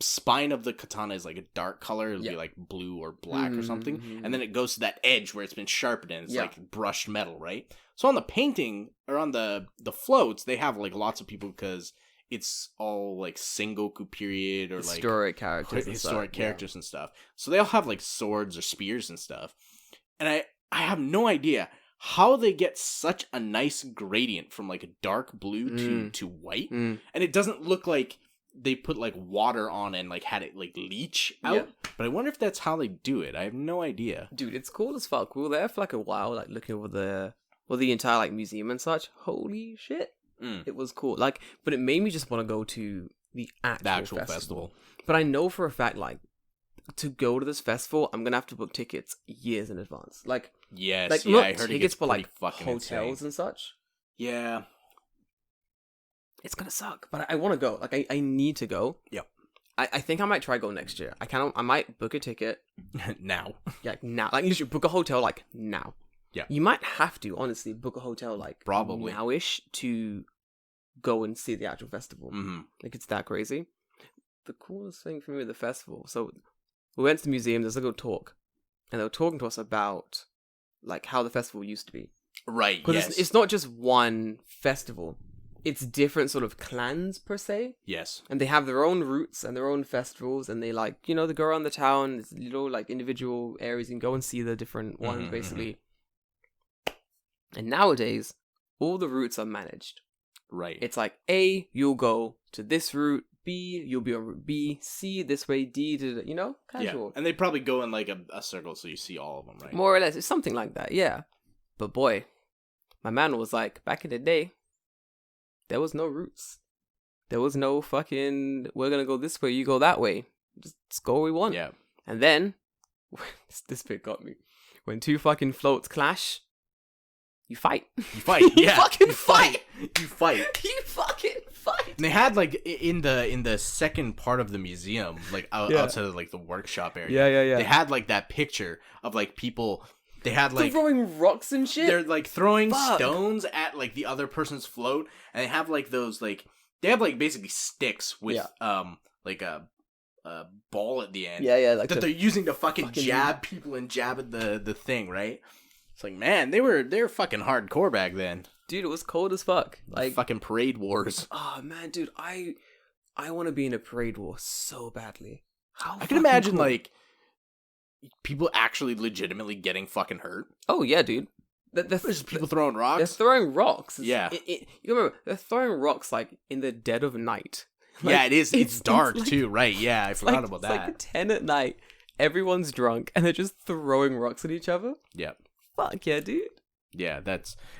spine of the katana is like a dark color, it'll be like blue or black or something, and then it goes to that edge where it's been sharpened and it's like brushed metal, right? So on the painting or on the floats, they have like lots of people because it's all like Sengoku period or like historic characters and stuff. So they all have like swords or spears and stuff. And I have no idea how they get such a nice gradient from like a dark blue to white. And it doesn't look like they put like water on and like had it like leach out. But I wonder if that's how they do it. I have no idea. Dude, it's cool as fuck. We were there for like a while, like looking over the entire like museum and such. Holy shit. It was cool. Like, but it made me just want to go to the actual festival. But I know for a fact, like, to go to this festival, I'm gonna have to book tickets years in advance. Like, yes, like, I heard tickets for like hotels insane. And such. Yeah, it's gonna suck. But I want to go. Like, I need to go. Yep. I think I might try go next year. I might book a ticket now. Yeah, now. Like, literally book a hotel like now. Yeah. You might have to honestly book a hotel like probably nowish to go and see the actual festival. Like, it's that crazy. The coolest thing for me with the festival, so we went to the museum, there's a little talk, and they were talking to us about like how the festival used to be. Right, because it's not just one festival. It's different sort of clans per se. Yes. And they have their own routes and their own festivals, and they like, you know, they go around the town, there's little like individual areas you can go and see the different ones basically. And nowadays, all the routes are managed. Right. It's like A, you'll go to this route, B, you'll be on route B, C, this way, D, you know, casual. Yeah. And they probably go in like a circle so you see all of them, right? More or less, it's something like that, yeah. But boy, my man was like, back in the day, there was no routes. There was no fucking, we're gonna go this way, you go that way. Just go where we want. Yeah. And then, this bit got me. When two fucking floats clash, you fight. You fight. Yeah. You fucking fight. You fight. You fucking fight. And they had like in the second part of the museum, like outside of like the workshop area. Yeah. They had like that picture of like people they had like throwing rocks and shit. They're like throwing stones at like the other person's float, and they have like those like they have like basically sticks with like a ball at the end. Yeah, like that they're using to fucking jab people and jab at the thing, right? It's like, man, they were fucking hardcore back then. Dude, it was cold as fuck. Like fucking parade wars. Oh man, dude, I want to be in a parade war so badly. I can imagine like people actually legitimately getting fucking hurt. Oh yeah, dude. There's people throwing rocks. They're throwing rocks. Yeah. You remember they're throwing rocks like in the dead of night. Like, yeah, it is. It's dark like, too, right? Yeah, I forgot about that. It's like 10 at night. Everyone's drunk and they're just throwing rocks at each other. Yeah. Fuck yeah, dude. Yeah,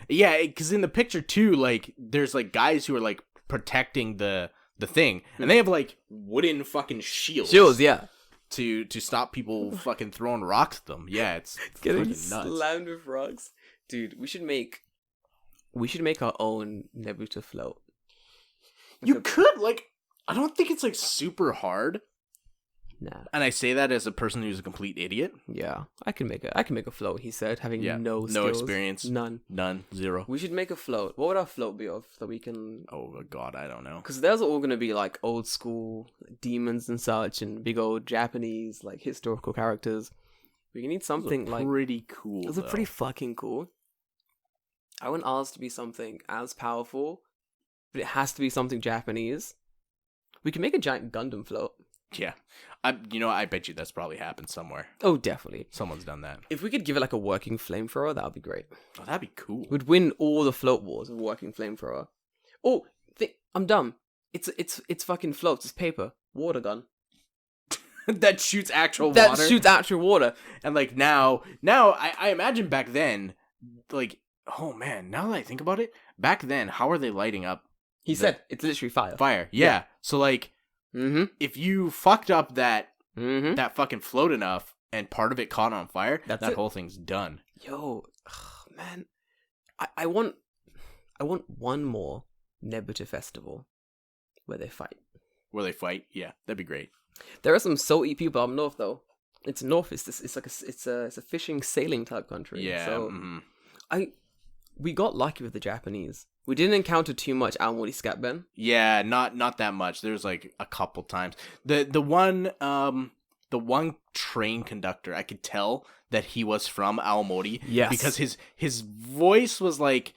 because in the picture too, like there's like guys who are like protecting the thing, and they have like wooden fucking shields. Yeah. To stop people fucking throwing rocks at them. Yeah, it's getting nuts. Slammed with rocks, dude. We should make our own Nebuta float. You could like. I don't think it's like super hard. Nah. And I say that as a person who's a complete idiot. Yeah, I can make a float. He said, having no skills, no experience, none, zero. We should make a float. What would our float be of that we can? Oh god, I don't know. Because those are all gonna be like old school demons and such, and big old Japanese like historical characters. We need something like pretty cool. Those are pretty fucking cool. I want ours to be something as powerful, but it has to be something Japanese. We can make a giant Gundam float. Yeah. I bet you that's probably happened somewhere. Oh, definitely. Someone's done that. If we could give it like a working flamethrower, that would be great. Oh, that'd be cool. We'd win all the float wars with a working flamethrower. Oh, I'm dumb. It's fucking floats. It's paper. Water gun. That shoots actual water. That shoots actual water. And like now I imagine back then, like, oh man, now that I think about it, back then, how are they lighting up? He said it's literally fire. Fire. Yeah. So like, if you fucked up that fucking float enough and part of it caught on fire, that whole thing's done. Yo, man, I want one more Nebuta festival where they fight. Yeah, that'd be great. There are some salty people up north though. It's north. It's a fishing sailing type country. Yeah. So we got lucky with the Japanese. We didn't encounter too much Aomori scatben. Yeah, not that much. There's like a couple times. The one train conductor, I could tell that he was from Aomori. Yes. Because his voice was like,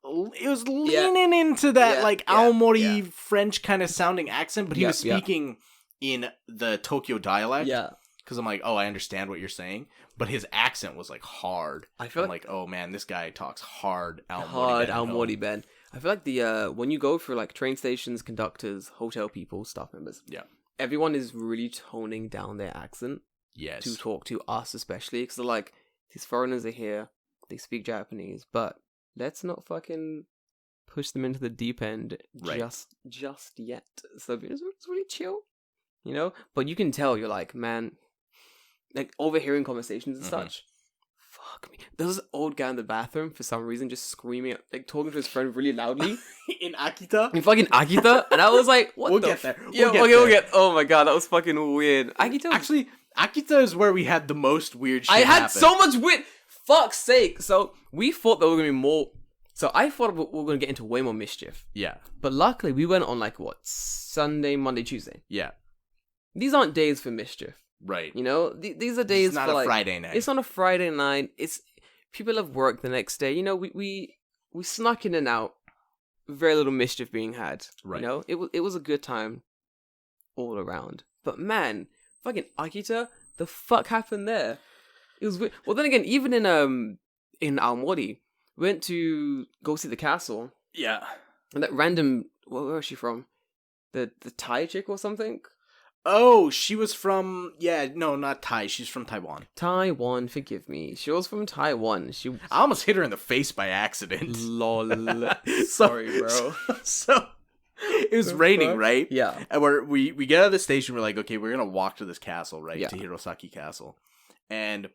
it was leaning into that Aomori French kind of sounding accent, but he was speaking in the Tokyo dialect. Yeah. Because I'm like, oh, I understand what you're saying. But his accent was like hard. I feel like, oh man, this guy talks hard Aomori. Hard Aomori Ben. I feel like the when you go for like train stations, conductors, hotel people, staff members, everyone is really toning down their accent. Yes. To talk to us, especially because they're like, these foreigners are here, they speak Japanese, but let's not fucking push them into the deep end just yet. So it's really chill, you know. But you can tell you're like, man, like overhearing conversations and such. Fuck me. There was an old guy in the bathroom for some reason just screaming, like talking to his friend really loudly. In Akita? In fucking Akita? And I was like, what we'll the get there. We'll get oh my god, that was fucking weird. Akita Actually, Akita is where we had the most weird shit I had happen. so much weird. Fuck's sake. So we thought there were going to be more. So I thought we were going to get into way more mischief. Yeah. But luckily we went on like what? Sunday, Monday, Tuesday. Yeah. These aren't days for mischief. Right. You know, these are days it's not for a like, Friday night. It's not a Friday night. It's people have work the next day. You know, we snuck in and out. Very little mischief being had. Right. You know, it was a good time all around. But man, fucking Akita, the fuck happened there? It was weird. Well, then again, even in Aomori, we went to go see the castle. Yeah. And that random, where was she from? The Thai chick or something? Oh, she was from, not Thai. She's from Taiwan. Taiwan, forgive me. She was from Taiwan. I almost hit her in the face by accident. Lol. Sorry, bro. So it was raining, right? Yeah. And we get out of the station. We're like, okay, we're going to walk to this castle, right? Yeah. To Hirosaki Castle. And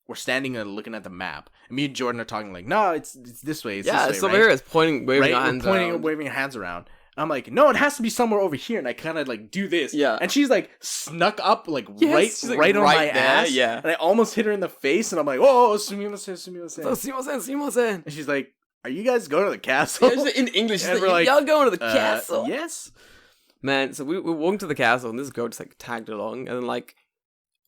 we're standing and looking at the map. And me and Jordan are talking like, no, it's this way. It's this way, so right? here it's pointing, waving our hands around. Waving our hands around. I'm like, no, it has to be somewhere over here. And I kind of like do this. Yeah. And she's like snuck up like Yes, right on my there, ass. yeah. And I almost hit her in the face. And I'm like, oh, sumimasen. Sumimasen. And she's like, are you guys going to the castle? Yeah, in English, she's And like, we're like, y'all going to the castle? Yes. Man, so we walking to the castle, and this girl just like tagged along, and then like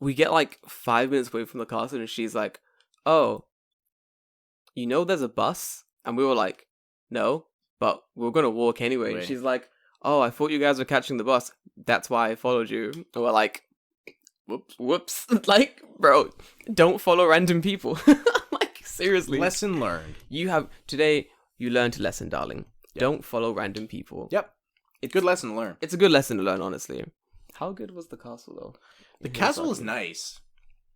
we get like 5 minutes away from the castle, and she's like, "Oh, you know, there's a bus," and we were like, "No, but we're gonna walk anyway." And she's like, "Oh, I thought you guys were catching the bus. That's why I followed you." And we're like, "Whoops!" Like, bro, don't follow random people. Like, seriously. Lesson learned. Today. You learned a lesson, darling. Yep. Don't follow random people. Yep. It's good lesson to learn. It's a good lesson to learn, honestly. How good was the castle, though? The castle was nice,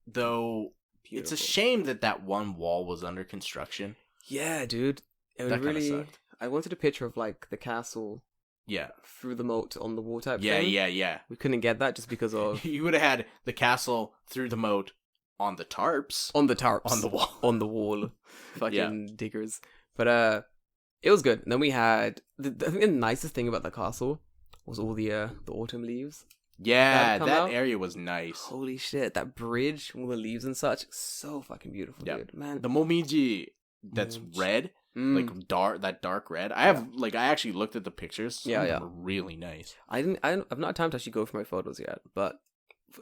though. Beautiful. It's a shame that one wall was under construction. Yeah, dude. It That really sucked. I wanted a picture of like the castle Yeah. through the moat on the wall type Yeah, thing. yeah. We couldn't get that just because of You would have had the castle through the moat on the tarps. on the tarps. On the wall. On the wall. Fucking diggers. But it was good. And then we had I think the nicest thing about the castle was all the autumn leaves. Yeah, come that out. area was nice. Holy shit, that bridge, all the leaves and such, so fucking beautiful, dude. Man. The momiji that's red, like dark red. I actually looked at the pictures. Some of them were really nice. I've not had time to actually go for my photos yet, but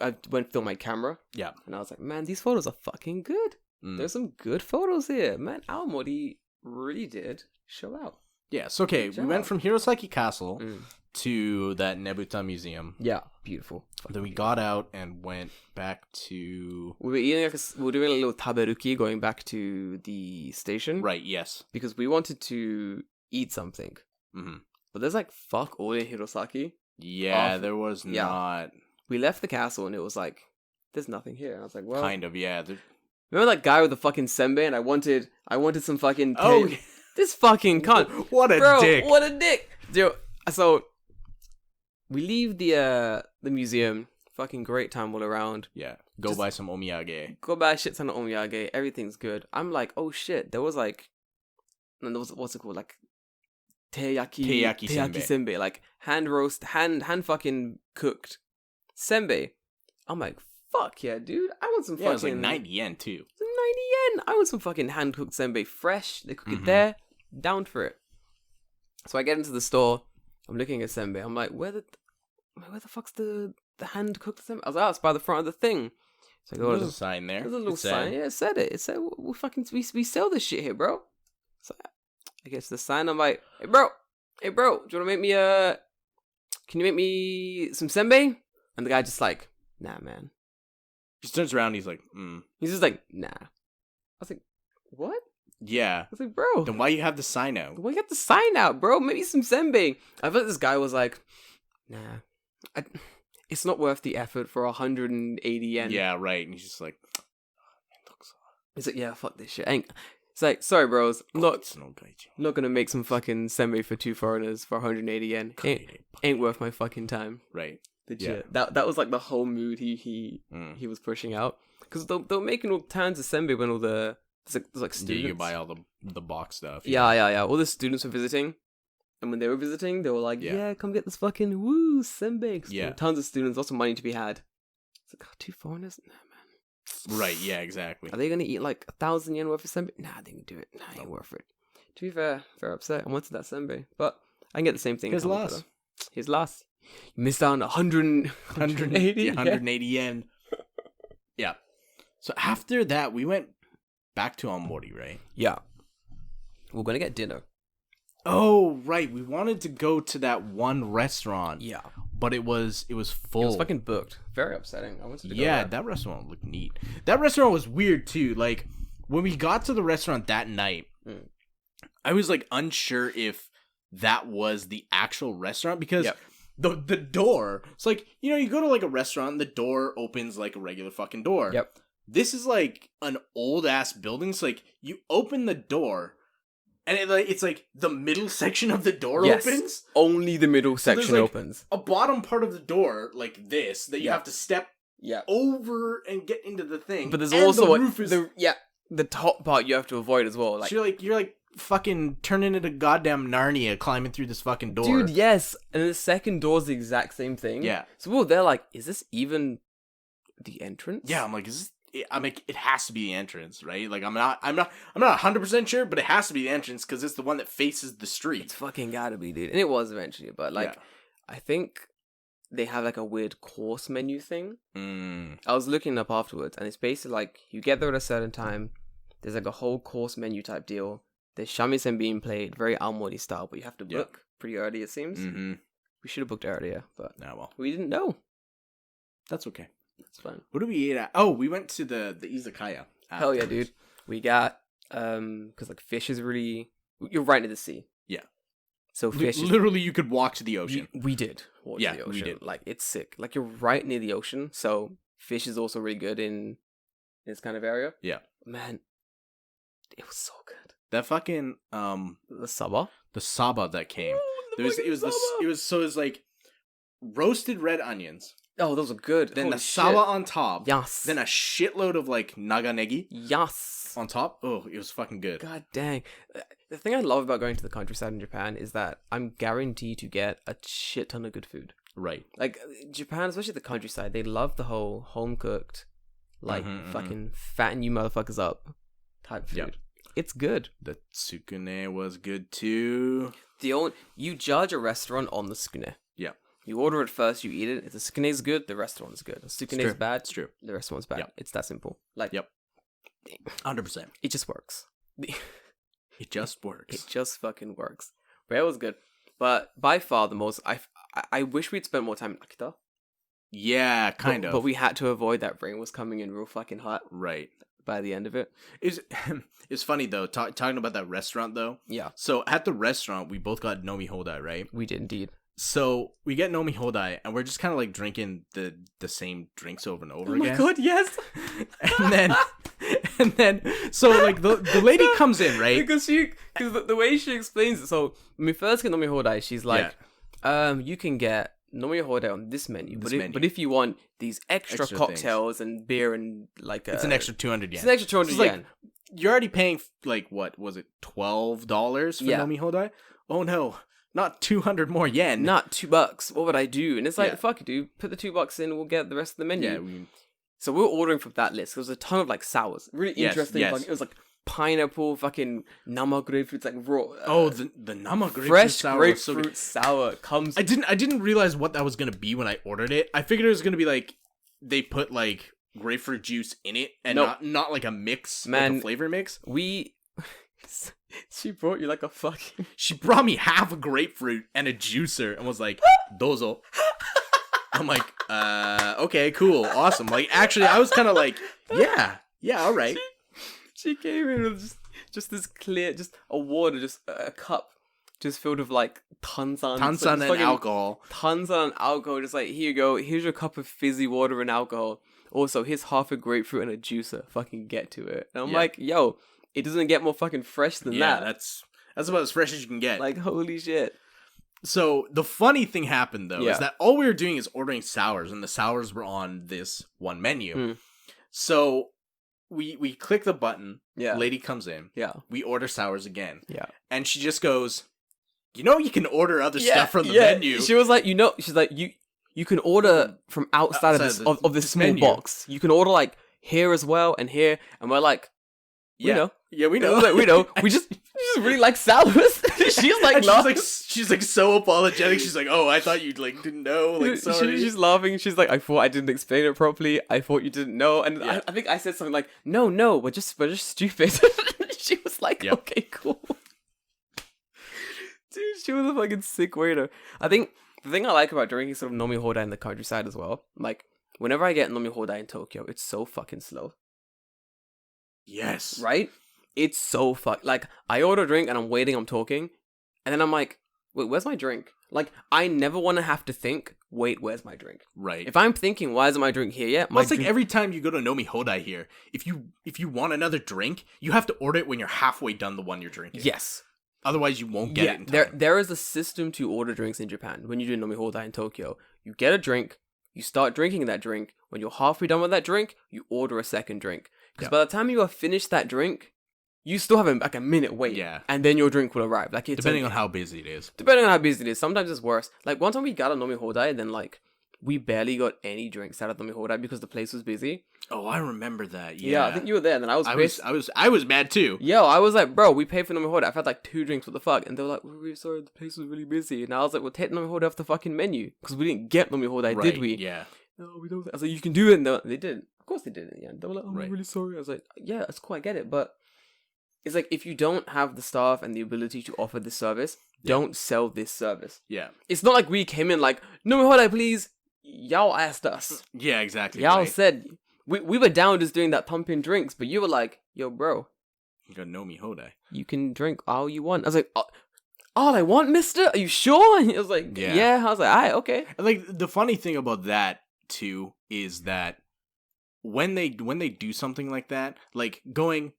I went through my camera. Yeah. And I was like, man, these photos are fucking good. There's some good photos here. Man, Aomori really did show out. Yeah, so okay, we went from Hirosaki Castle to that Nebuta Museum. Yeah, beautiful. Then we got out and went back to... We were doing a little taberuki going back to the station. Right, yes. Because we wanted to eat something. Mm-hmm. But there's like fuck all in Hirosaki. Yeah, there was not... We left the castle and it was like, there's nothing here. And I was like, well... Kind of, yeah. Remember that guy with the fucking senbei and I wanted some fucking... Oh, this fucking cunt. What a dick. What a dick. Dude, so we leave the museum. Fucking great time all around. Yeah. Go buy some omiyage. Go buy shit ton of omiyage. Everything's good. I'm like, oh shit. There was like, what's it called? Like teiyaki senbei. Like hand roast, hand fucking cooked senbei. I'm like, fuck yeah, dude. I want some fucking... Yeah, it was like 90 yen too. 90 yen. I want some fucking hand cooked senbei fresh. They cook it there. Down for it. So I get into the store. I'm looking at senbei. I'm like, where the fuck's the hand cooked senbei? I was like, oh, it's by the front of the thing. So I go, there's a sign there. There's a little sign. Yeah, it said it. It said we sell this shit here, bro. So I get to the sign. I'm like, hey bro, do you wanna make me can you make me some senbei? And the guy just like, nah, man. He turns around. He's like, He's just like, nah. I was like, what? Yeah. I was like, bro. Then why you have the sign out? Why you have the sign out, bro? Maybe some senbei. I felt this guy was like, nah. It's not worth the effort for 180 yen. Yeah, right. And he's just like, he's like, yeah, fuck this shit. It's like, sorry, bros. I'm not gonna make some fucking senbei for 2 foreigners for 180 yen. Ain't worth my fucking time. Right. Legit. Yeah. That was like the whole mood he was pushing out. Because they were making all tons of senbei when all the... There's like students. Yeah, you buy all the box stuff. Yeah. All the students were visiting. And when they were visiting, they were like, yeah come get this fucking senbei. Yeah. Tons of students, lots of money to be had. It's like, 2 foreigners? Nah, man. Right, yeah, exactly. Are they going to eat like 1,000 yen worth of senbei? Nah, they can do it. Nah, ain't worth it. To be fair, very upset. I wanted that senbei. But I can get the same thing. His loss. You missed out on 180 yen. Yeah. So after that, we went back to Aomori, right? Yeah. We're going to get dinner. Oh, right. We wanted to go to that one restaurant. Yeah. But it was full. It was fucking booked. Very upsetting. I wanted to go there. That restaurant looked neat. That restaurant was weird too. Like when we got to the restaurant that night, I was like unsure if that was the actual restaurant because the door, it's like, you know, you go to like a restaurant and the door opens like a regular fucking door. Yep. This is like an old ass building. So like you open the door and it's like the middle section of the door opens. Only the middle section opens. A bottom part of the door like this that you have to step over and get into the thing. But there's also the roof is the top part you have to avoid as well. Like so you're like fucking turning into goddamn Narnia climbing through this fucking door. Dude, yes. And the second door's the exact same thing. Yeah. So we were there like, is this even the entrance? Yeah, I'm like, it has to be the entrance, right? Like, I'm not 100% sure, but it has to be the entrance because it's the one that faces the street. It's fucking gotta be, dude. And it was eventually, but like, I think they have like a weird course menu thing. I was looking up afterwards, and it's basically like, you get there at a certain time, there's like a whole course menu type deal. There's shamisen being played, very Aomori style, but you have to book pretty early, it seems. Mm-hmm. We should have booked earlier, but we didn't know. That's okay. That's fine. What did we eat at? Oh, we went to the izakaya. Hell yeah, dude. We got, because like fish is really, you're right near the sea. Yeah. So fish literally you could walk to the ocean. We did walk to the ocean. We did. Like, it's sick. Like, you're right near the ocean, so fish is also really good in this kind of area. Yeah. Man, it was so good. That fucking the saba that came. It was like roasted red onions. Oh, those are good. Then the saba on top. Yes. Then a shitload of like naganegi. Yes. On top. Oh, it was fucking good. God dang. The thing I love about going to the countryside in Japan is that I'm guaranteed to get a shit ton of good food. Right. Like Japan, especially the countryside, they love the whole home cooked, like fucking fatten you motherfuckers up type food. Yep. It's good. The tsukune was good too. You judge a restaurant on the tsukune. Yeah. You order it first, you eat it. If the tsukune is good, the restaurant is good. If the tsukune is bad, it's true. The restaurant's bad. Yep. It's that simple. Like, 100%. It just works. It just works. It just fucking works. But it was good. But by far the most, I wish we'd spent more time in Akita. Yeah, kind of. But we had to avoid that rain was coming in real fucking hot. Right. By the end of it. It's funny though, talking about that restaurant though. Yeah. So at the restaurant, we both got Nomi Hodai, right? We did indeed. So we get Nomi Hodai, and we're just kind of like drinking the same drinks over and over again. Oh my god, yes! and then, so like the lady comes in, right? Because the way she explains it, so when we first get Nomi Hodai, she's like, you can get Nomi Hodai on this menu, but if you want these extra cocktails and beer and like it's an extra 200 yen. It's an extra 200 yen. Like, you're already paying like what was it, $12 for Nomi Hodai? Oh no, not 200 more yen. Not $2. What would I do? And it's like, fuck it, dude. Put the $2 in, we'll get the rest of the menu. Yeah. So we were ordering from that list. There was a ton of like sours, really interesting. Yes. It was like pineapple, fucking nama grapefruit, like raw. The nama grapefruit fresh sour. Grapefruit sour comes. I didn't realize what that was gonna be when I ordered it. I figured it was gonna be like they put like grapefruit juice in it and not like a mix, like a flavor mix. She brought you like a fucking. She brought me half a grapefruit and a juicer and was like, "Dozo." I'm like, okay, cool, awesome. Like, actually, I was kind of like, yeah, all right. She came in with just this clear, just a water, just a cup, just filled with like tansan and alcohol. Tansan and alcohol, just like, here you go, here's your cup of fizzy water and alcohol. Also, here's half a grapefruit and a juicer. Fucking get to it. And I'm like, yo, it doesn't get more fucking fresh than that. Yeah, that's about as fresh as you can get. Like, holy shit. So the funny thing happened though is that all we were doing is ordering sours, and the sours were on this one menu. So we click the button. Yeah, lady comes in. Yeah, we order sours again. Yeah, and she just goes, you can order other stuff from the menu. She was like, she's like, you can order from outside of this small menu. Box. You can order like here as well and here, and we're like, we know. Yeah, we know. Like, we know. We just really like sours. She's like, she's like so apologetic. She's like, oh, I thought you like didn't know. Like, sorry. She's laughing. She's like, I thought I didn't explain it properly. I thought you didn't know. And I think I said something like, no, we're just stupid. She was like, okay, cool. Dude, she was a fucking sick waiter. I think the thing I like about drinking sort of Nomi Hodai in the countryside as well, like whenever I get Nomi Hodai in Tokyo, it's so fucking slow. Yes. Right? It's so like, I order a drink and I'm waiting, I'm talking, and then I'm like, wait, where's my drink? Like, I never want to have to think, wait, where's my drink? Right. If I'm thinking, why isn't my drink here yet? It's like every time you go to Nomi Hodai here, if you want another drink, you have to order it when you're halfway done the one you're drinking. Yes. Otherwise, you won't get it in time. There is a system to order drinks in Japan. When you do Nomi Hodai in Tokyo, you get a drink, you start drinking that drink. When you're halfway done with that drink, you order a second drink. Because by the time you have finished that drink, you still have like a minute wait. Yeah. And then your drink will arrive. Like depending on how busy it is. Depending on how busy it is. Sometimes it's worse. Like one time we got a Nomi Hodai, and then like we barely got any drinks out of Nomi Hodai because the place was busy. Oh, I remember that. Yeah, I think you were there, and then I was pissed. I was mad too. Yo, I was like, bro, we paid for Nomi Hodai. I've had like 2 drinks. What the fuck? And they were like, we're really sorry, the place was really busy. And I was like, well, take Nomi Hodai off the fucking menu because we didn't get Nomi Hodai, did we? Yeah. No, we don't. I was like, you can do it. And they did. Of course they did it. Yeah. They were like, oh, Right. I'm really sorry. I was like, yeah, it's cool. I get it, but it's like if you don't have the staff and the ability to offer this service, don't sell this service. Yeah. It's not like we came in like, no me Hodai, please. Y'all asked us. Yeah, exactly. Y'all said we were down just doing that pumping drinks, but you were like, yo, bro, you got Nomi Hodai. You can drink all you want. I was like, all I want, mister? Are you sure? And he was like, yeah. I was like, alright, okay. And like the funny thing about that too is that when they do something like that, like going,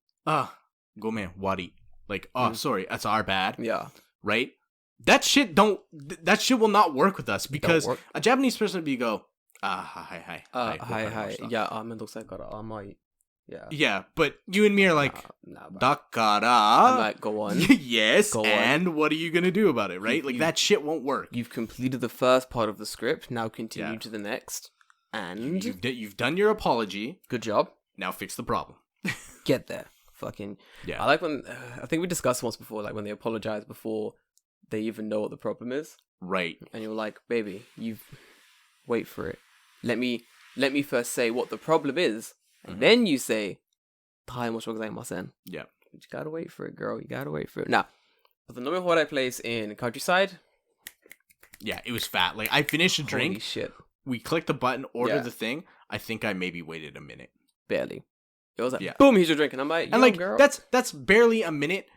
gomen, wari. Like, sorry, that's our bad. Yeah. Right? That shit will not work with us because a Japanese person would be go, hi. Yeah, mendoukusai kara, amai. Yeah. Yeah, but you and me are like, dakara. I'm like, go on. Yes, go and on. What are you going to do about it, right? Like, that shit won't work. You've completed the first part of the script, now continue to the next. And you've done your apology. Good job. Now fix the problem. Get there. Fucking. Yeah. I like when, I think we discussed once before, like when they apologize before they even know what the problem is. Right. And you're like, baby, wait for it. Let me first say what the problem is. And then you say, yeah. You gotta wait for it, girl. You gotta wait for it. Now, the Nomi Hodai place in Countryside. Yeah, it was fat. Like, I finished a drink. Holy shit. We clicked the button, ordered the thing. I think I maybe waited a minute. Barely. It was like, boom, here's your drink. And I'm like, yo, and like, girl. That's barely a minute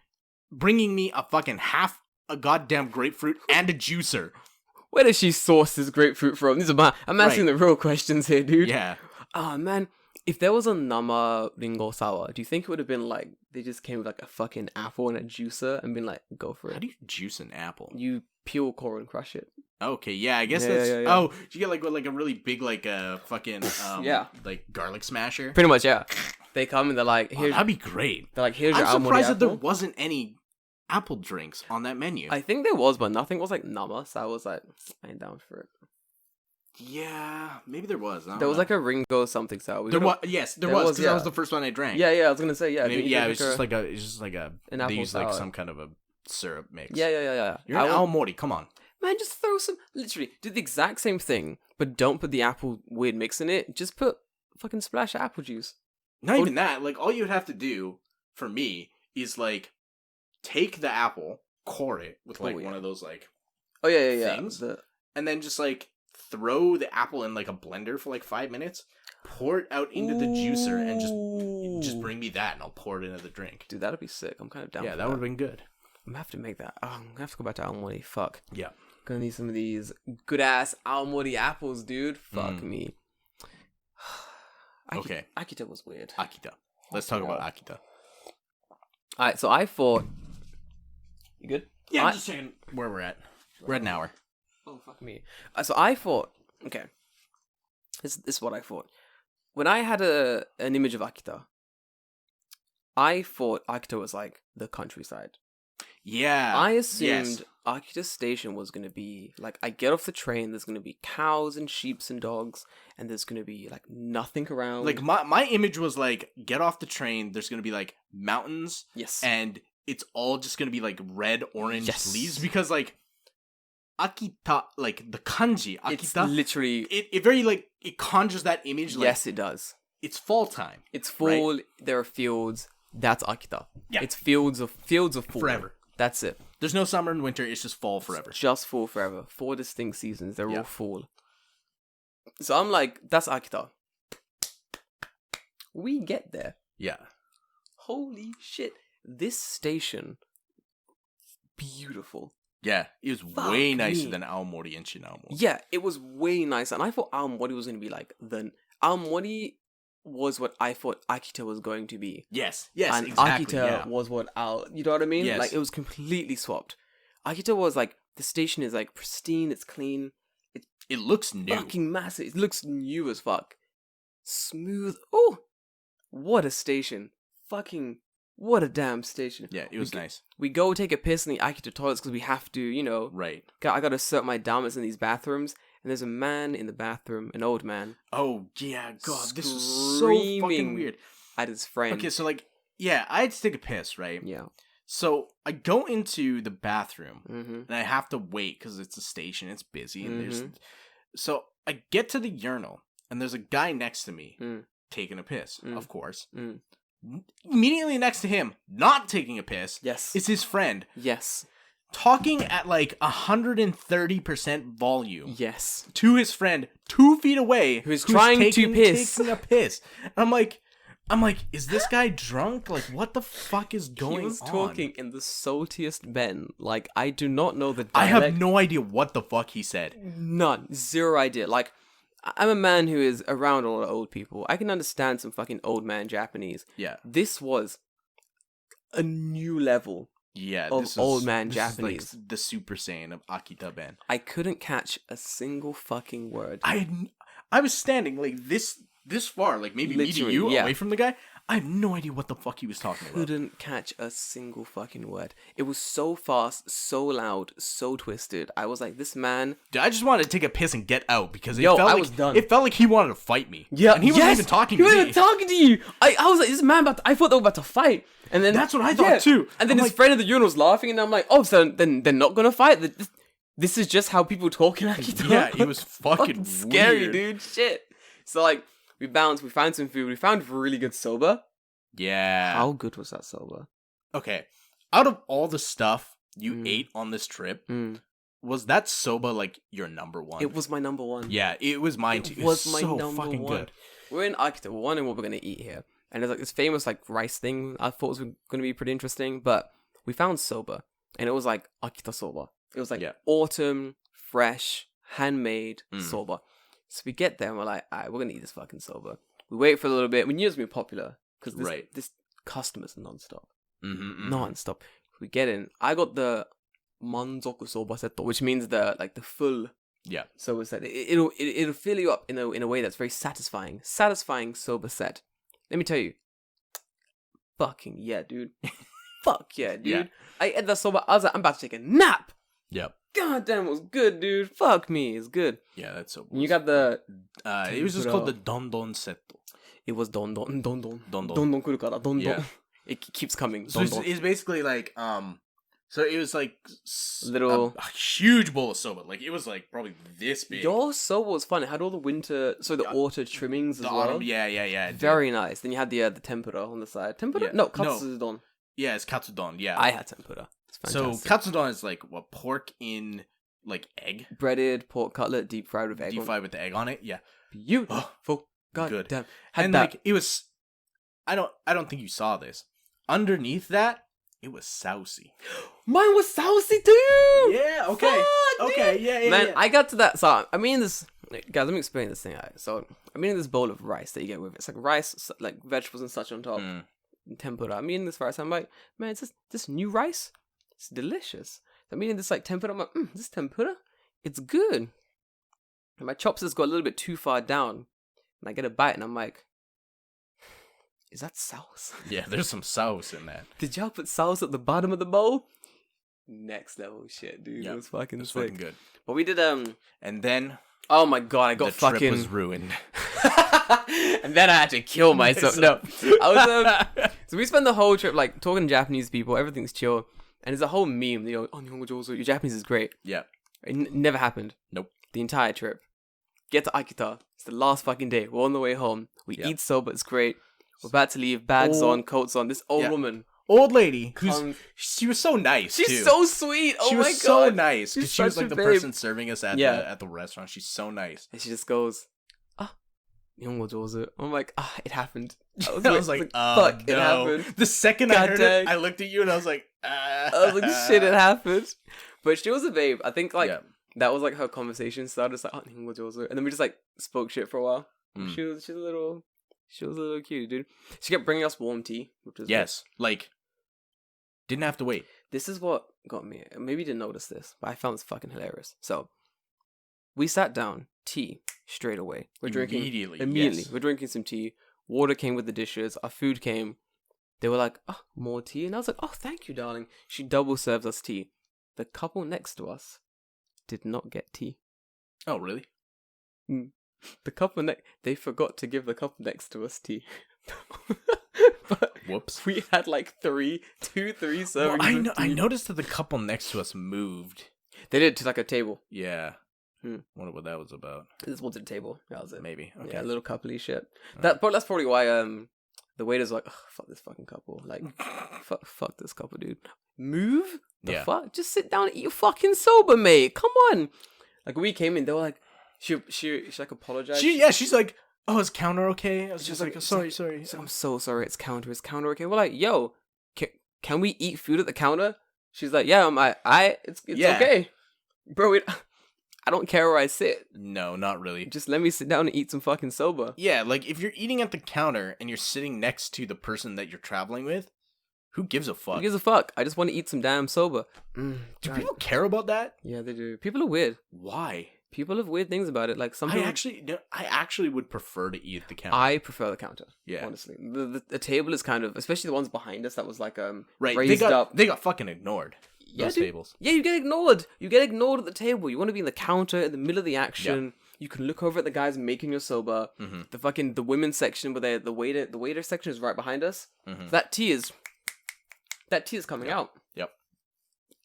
bringing me a fucking half a goddamn grapefruit and a juicer. Where does she source this grapefruit from? I'm asking the real questions here, dude. Yeah. Oh, man. If there was a Nama Ringo Sour, do you think it would have been like, they just came with like a fucking apple and a juicer and been like, go for it? How do you juice an apple? You peel core and crush it. Okay, yeah, I guess that's... Yeah. Oh, you get like a really big like fucking... like garlic smasher? Pretty much, yeah. They come and they're like... that'd be great. They're like, here's your Aomori I'm surprised apple. that there wasn't any apple drinks on that menu. I think there was, but nothing was like Nama, so I was like, I ain't down for it. Yeah, maybe there was. There was like a Ringo something sour. There was, because that was the first one I drank. Yeah, I was gonna say, it was just like a an apple used sour. like some kind of a syrup mix. Yeah. You're an Aomori, come on. Man, just throw some, literally, do the exact same thing, but don't put the apple weird mix in it. Just put fucking splash of apple juice. Not even that. Like, all you would have to do, for me, is like, take the apple, core it with like one of those like things, and then just like throw the apple in like a blender for like 5 minutes, pour it out into the juicer, and just bring me that, and I'll pour it into the drink. Dude, that'd be sick. I'm kind of down. Yeah, that would have been good. I'm gonna have to make that. I'm gonna have to go back to Aomori. Fuck. Yeah. Gonna need some of these good ass Aomori apples, dude. Fuck me. Okay. Akita was weird. Akita. Let's talk about Akita. Alright, so I thought. You good? Yeah, I'm just checking where we're at. We're at an hour. Oh, fuck me. So I thought. Okay. This is what I thought. When I had an image of Akita, I thought Akita was like the countryside. Yeah. I assumed Akita Station was going to be, like, I get off the train, there's going to be cows and sheep and dogs, and there's going to be, like, nothing around. Like, my image was, like, get off the train, there's going to be, like, mountains. Yes. And it's all just going to be, like, red, orange leaves, because, like, Akita, like, the kanji, Akita. It's literally... It very, like, it conjures that image, like... Yes, it does. It's fall time. It's fall, right? There are fields, that's Akita. Yeah. It's fields of fall. Forever. That's it. There's no summer and winter. It's just fall forever. It's just fall forever. 4 distinct seasons. They're all fall. So I'm like, that's Akita. We get there. Yeah. Holy shit. This station, beautiful. Yeah. It was way nicer than Aomori and Shin Aomori. Yeah, it was way nicer. And I thought Aomori was going to be like, Aomori was what I thought Akita was going to be. Yes, and exactly. Akita was what you know what I mean? Yes. Like, it was completely swapped. Akita was like, the station is like pristine, it's clean. It looks new. Fucking massive. It looks new as fuck. Smooth. Oh, what a station. Fucking What a damn station. Yeah, it was nice. We go take a piss in the Akita toilets because we have to, you know. Right. I got to assert my dominance in these bathrooms. And there's a man in the bathroom, an old man. Oh, yeah. God, this is so fucking weird. At his friend. Okay, so like, yeah, I had to take a piss, right? Yeah. So I go into the bathroom, Mm-hmm. and I have to wait because it's a station, it's busy, and Mm-hmm. So I get to the urinal, and there's a guy next to me Mm. taking a piss, of course. Mm. Immediately next to him, not taking a piss, Yes. is his friend. Yes. Talking at like 130% volume. Yes. To his friend 2 feet away. Who's trying to piss. Taking a piss. And I'm like, is this guy drunk? Like, what the fuck is going on? He was talking in the saltiest Ben. Like, I do not know the dialect. I have no idea what the fuck he said. None. Zero idea. Like, I'm a man who is around a lot of old people. I can understand some fucking old man Japanese. Yeah. This was a new level of old man Japanese. Is like the Super Saiyan of Akita Ben. I couldn't catch a single fucking word. I was standing like this far, like maybe meeting you away from the guy. I have no idea what the fuck he was talking about. Couldn't catch a single fucking word. It was so fast, so loud, so twisted. I was like, this man... Dude, I just wanted to take a piss and get out because I was done. It felt like he wanted to fight me. Yeah, and he wasn't even talking to me. He wasn't even talking to you. I was like, this man I thought they were about to fight. And then that's what I thought too. And then his friend in the urinal was laughing, and I'm like, oh, so then they're not gonna fight? This is just how people talk in Akita? Yeah, it was fucking scary, weird. dude. Shit. So like, we bounced, we found some food, we found really good soba. Yeah. How good was that soba? Okay. Out of all the stuff you ate on this trip, was that soba like your number one? It was my number one. Yeah, it was mine too. It was my so number fucking one. good. We're in Akita, we're wondering what we're gonna eat here. And there's like this famous like rice thing I thought was gonna be pretty interesting, but we found soba. And it was like Akita soba. It was like autumn, fresh, handmade soba. So we get there and we're like, alright, we're gonna eat this fucking soba. We wait for a little bit. We knew it was gonna be popular because this customers non-stop. Non-stop. We get in. I got the manzoku soba setto, which means the full soba set. It'll fill you up in a way that's very satisfying. Satisfying soba set. Let me tell you. Fucking yeah, dude. Fuck yeah, dude. Yeah. I ate that soba. I was like, I'm about to take a nap. Yep. God damn, it was good, dude. Fuck me, it's good. Yeah, that's so. You got the. It was just called the don setto. It was don kuru kara don. Yeah. It keeps coming. So it's basically like So it was like little a huge bowl of soba. Like it was like probably this big. Your soba was fun. It had all the autumn trimmings as well. Autumn, yeah. Very nice. Then you had the tempura on the side. Tempura? Yeah. No, katsudon. Yeah, it's katsudon. Yeah, I had tempura. It's fantastic. So katsudon is like what, pork in like egg, breaded pork cutlet, deep fried with egg. Deep fried with the egg on it. Yeah, beautiful. God good. Damn. And that. Like it was. I don't think you saw this. Underneath that, it was sousy. Mine was sousy too. Yeah. Okay. Fuck, okay. Yeah. Man, I got to that. So I mean this. Guys, let me explain this thing. So I'm eating this bowl of rice that you get with it. It's like rice, like vegetables and such on top. And tempura. I'm eating this rice. I'm like, man, is this new rice? It's delicious. I'm eating this like tempura. I'm like, this tempura? It's good. And my chopsticks got a little bit too far down. And I get a bite and I'm like, is that sauce? Yeah, there's some sauce in that. Did y'all put sauce at the bottom of the bowl? Next level shit, dude. Yep. It was fucking sick. Fucking good. But we did and then oh my god, I got the fucking trip was ruined. And then I had to kill myself. No. I was so we spent the whole trip like talking to Japanese people, everything's chill. And there's a whole meme, you know, oh, Nihongo Jouzu, your Japanese is great. Yeah. It never happened. Nope. The entire trip. Get to Akita. It's the last fucking day. We're on the way home. We eat soba, it's great. We're about to leave, bags on, coats on. This old woman. Old lady. She was so nice, She's so sweet. Oh my god. She was so nice. Because she was like the babe. person serving us at the restaurant. She's so nice. And she just goes, Nihongo Jouzu. I'm like, it happened. I was like, fuck, it happened. The second I heard it, I looked at you and I was like, I was like, shit, it happened. But she was a babe. I think like that was like her conversation started. It's like, Nihongo Jouzu. And then we just like spoke shit for a while. She was a little cute, dude. She kept bringing us warm tea, which was like didn't have to wait. This is what got me. Maybe you didn't notice this, but I found this fucking hilarious. So we sat down, tea straight away. We're drinking immediately. Yes. We're drinking some tea. Water came with the dishes. Our food came. They were like, oh, more tea? And I was like, oh, thank you, darling. She double serves us tea. The couple next to us did not get tea. Oh, really? The couple they forgot to give the couple next to us tea. But whoops. We had like 3 servings. Well, I noticed that the couple next to us moved. They did to like a table. Yeah. Wonder what that was about. They just wanted a table. That was it. Maybe. Okay. Yeah, a little coupley shit. But that's probably why the waiter's like, oh, fuck this fucking couple. Like, fuck this couple, dude. Move? The fuck? Just sit down and eat your fucking soba, mate. Come on. Like, we came in, they were like, she like apologized. She's like, oh, is counter okay? I was just like, sorry. Like, I'm so sorry. It's counter okay? We're like, yo, can we eat food at the counter? She's like, yeah, it's okay, bro. I don't care where I sit. No, not really. Just let me sit down and eat some fucking soba. Yeah, like if you're eating at the counter and you're sitting next to the person that you're traveling with, who gives a fuck? Who gives a fuck? I just want to eat some damn soba. Do people care about that? Yeah, they do. People are weird. Why? People have weird things about it. Like some people... I actually would prefer to eat at the counter. I prefer the counter. Yeah, honestly, the table is kind of, especially the ones behind us. That was like right. Raised up. They got fucking ignored. Those tables. Yeah, you get ignored. You get ignored at the table. You want to be in the counter in the middle of the action. Yep. You can look over at the guys making your soba. Mm-hmm. The women's section where the waiter section is right behind us. Mm-hmm. So that tea is coming out. Yep.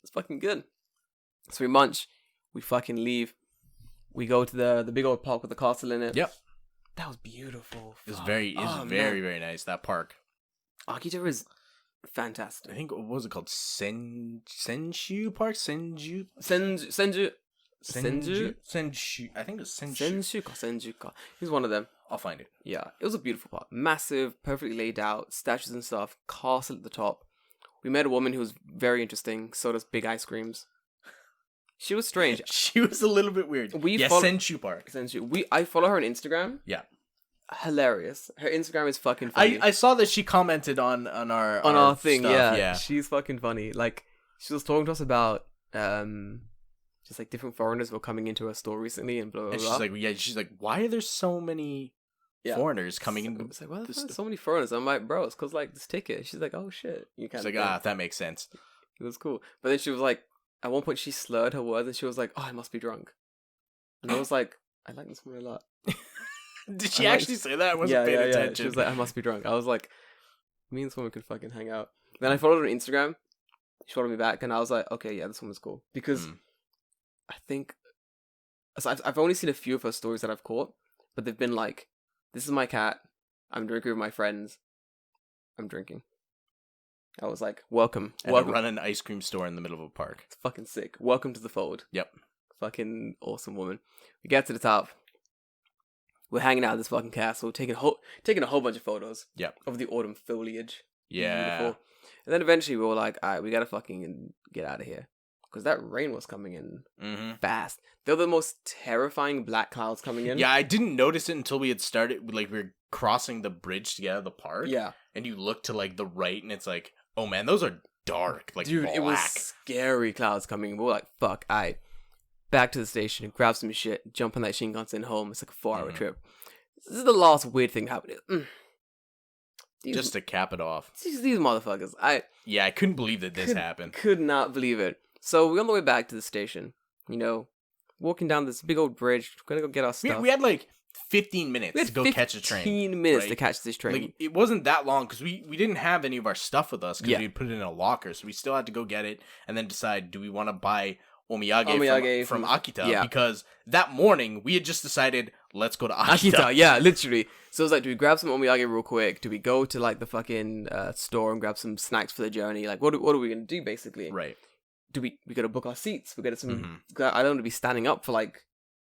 It's fucking good. So we munch. We fucking leave. We go to the big old park with the castle in it. Yep. That was beautiful. It's very nice. That park. Akita is fantastic. I think, what was it called? Senshu Park? Senju. I think it was Senju. He's one of them. I'll find it. Yeah. It was a beautiful park. Massive, perfectly laid out, statues and stuff, castle at the top. We met a woman who was very interesting, sold us big ice creams. She was strange. She was a little bit weird. Senshu Park. I follow her on Instagram. Yeah. Hilarious. Her Instagram is fucking funny. I saw that she commented on our thing. Stuff. Yeah, she's fucking funny. Like, she was talking to us about just like different foreigners were coming into her store recently and blah blah blah. And she's like, why are there so many foreigners coming in? It's like, why are there so many foreigners? I'm like, bro, it's cause like this ticket. She's like, oh shit. She's like, that makes sense. It was cool. But then she was like, at one point she slurred her words and she was like, oh, I must be drunk. And I was like, I like this woman a lot. Did she actually say that? I wasn't paying attention. She was like, I must be drunk. I was like, me and this woman could fucking hang out. Then I followed her on Instagram. She followed me back and I was like, okay, yeah, this woman's cool. Because I think... So I've only seen a few of her stories that I've caught, but they've been like, this is my cat. I'm drinking with my friends. I'm drinking. I was like, welcome. And to run an ice cream store in the middle of a park. It's fucking sick. Welcome to the fold. Yep. Fucking awesome woman. We get to the top. We're hanging out at this fucking castle, taking a whole bunch of photos. Yep. Of the autumn foliage. Yeah. Beautiful. And then eventually we were like, all right, we gotta fucking get out of here. Because that rain was coming in fast. They were the most terrifying black clouds coming in. Yeah, I didn't notice it until we had started, like, we were crossing the bridge to get out of the park. Yeah. And you look to, like, the right, and it's like, oh man, those are dark. Like, dude, black. It was scary clouds coming in. We were like, fuck, alright. Back to the station, grab some shit, jump on that Shinkansen home. It's like a 4-hour trip. This is the last weird thing happening. Just to cap it off. These motherfuckers. I couldn't believe that this happened. Could not believe it. So we're on the way back to the station. You know, walking down this big old bridge. We're gonna go get our stuff. We had like 15 minutes to go catch a train. 15 minutes to catch this train. Like, it wasn't that long because we didn't have any of our stuff with us because we put it in a locker. So we still had to go get it and then decide, do we want to buy omiyage from Akita? Yeah. Because that morning we had just decided, let's go to Akita. Yeah, literally. So it was like, do we grab some omiyage real quick? Do we go to like the fucking store and grab some snacks for the journey? Like, what are we gonna do basically? Right. We gotta book our seats. We gotta some. I don't want to be standing up for like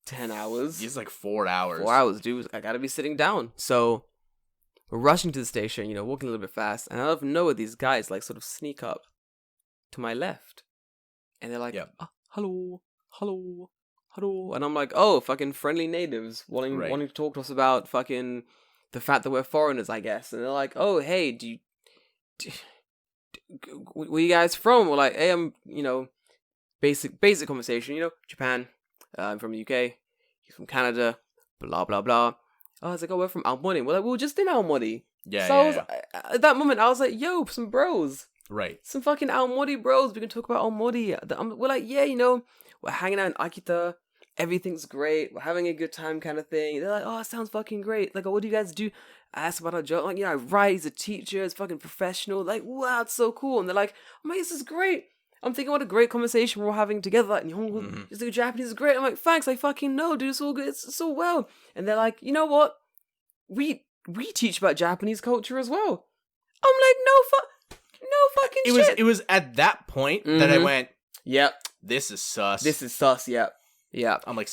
10 hours. It's like 4 hours. 4 hours, dude. I gotta be sitting down. So we're rushing to the station, you know, walking a little bit fast, and out of nowhere, these guys like sort of sneak up to my left, and they're like, hello, and I'm like, oh, fucking friendly natives wanting to talk to us about fucking the fact that we're foreigners, I guess. And they're like, oh, hey, where you guys from? We're like, hey, I'm, you know, basic conversation, you know, Japan, I'm from the UK, you're from Canada, blah, blah, blah. Oh, I was like, oh, we're from Aomori. We're like, we were just in Aomori. Yeah, So at that moment, I was like, yo, some bros. Right. Some fucking Aomori bros. We can talk about Aomori. We're like, yeah, we're hanging out in Akita. Everything's great. We're having a good time kind of thing. They're like, oh, it sounds fucking great. Like, oh, what do you guys do? I asked about our job. Like, yeah, I write. He's a teacher. He's fucking professional. Like, wow, it's so cool. And they're like, oh my, this is great. I'm thinking what a great conversation we're having together. Like, Nihongo, just like Japanese is great. I'm like, thanks. I fucking know, dude. It's all good. It's so well. And they're like, you know what? We teach about Japanese culture as well. I'm like, no fucking shit. It was at that point that I went, yep, this is sus. Yep. Yeah. I'm like,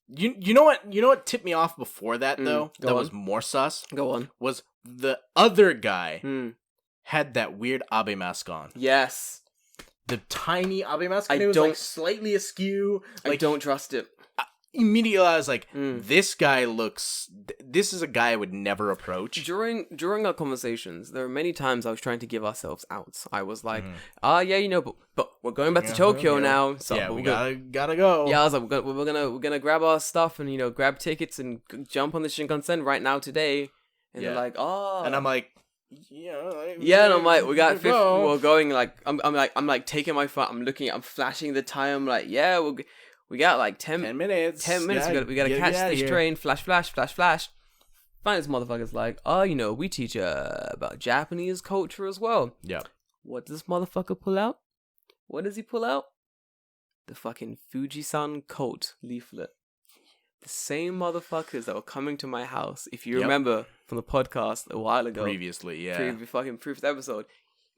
you know what tipped me off before that though? That was more sus. Go on. Was the other guy had that weird Abe mask on. Yes. The tiny Abe mask. And it was like slightly askew. Like, I don't trust it. Immediately I was like, this guy looks... This is a guy I would never approach. During our conversations, there were many times I was trying to give ourselves out. I was like, yeah, but we're going back to Tokyo now. So yeah, we gotta go. Yeah, I was like, we're gonna grab our stuff and, grab tickets and jump on the Shinkansen right now today. And they're like, oh. And I'm like, yeah, and I'm like, we got 50. We're going like, I'm like taking my phone. I'm flashing the time. I'm like, yeah, we got like 10 minutes. 10 minutes. We gotta catch this train. Flash. Find this motherfucker's like, oh, we teach about Japanese culture as well. Yeah. What does this motherfucker pull out? What does he pull out? The fucking Fujisan coat leaflet. The same motherfuckers that were coming to my house. If you remember from the podcast a while ago. Previously, yeah. Previous episode.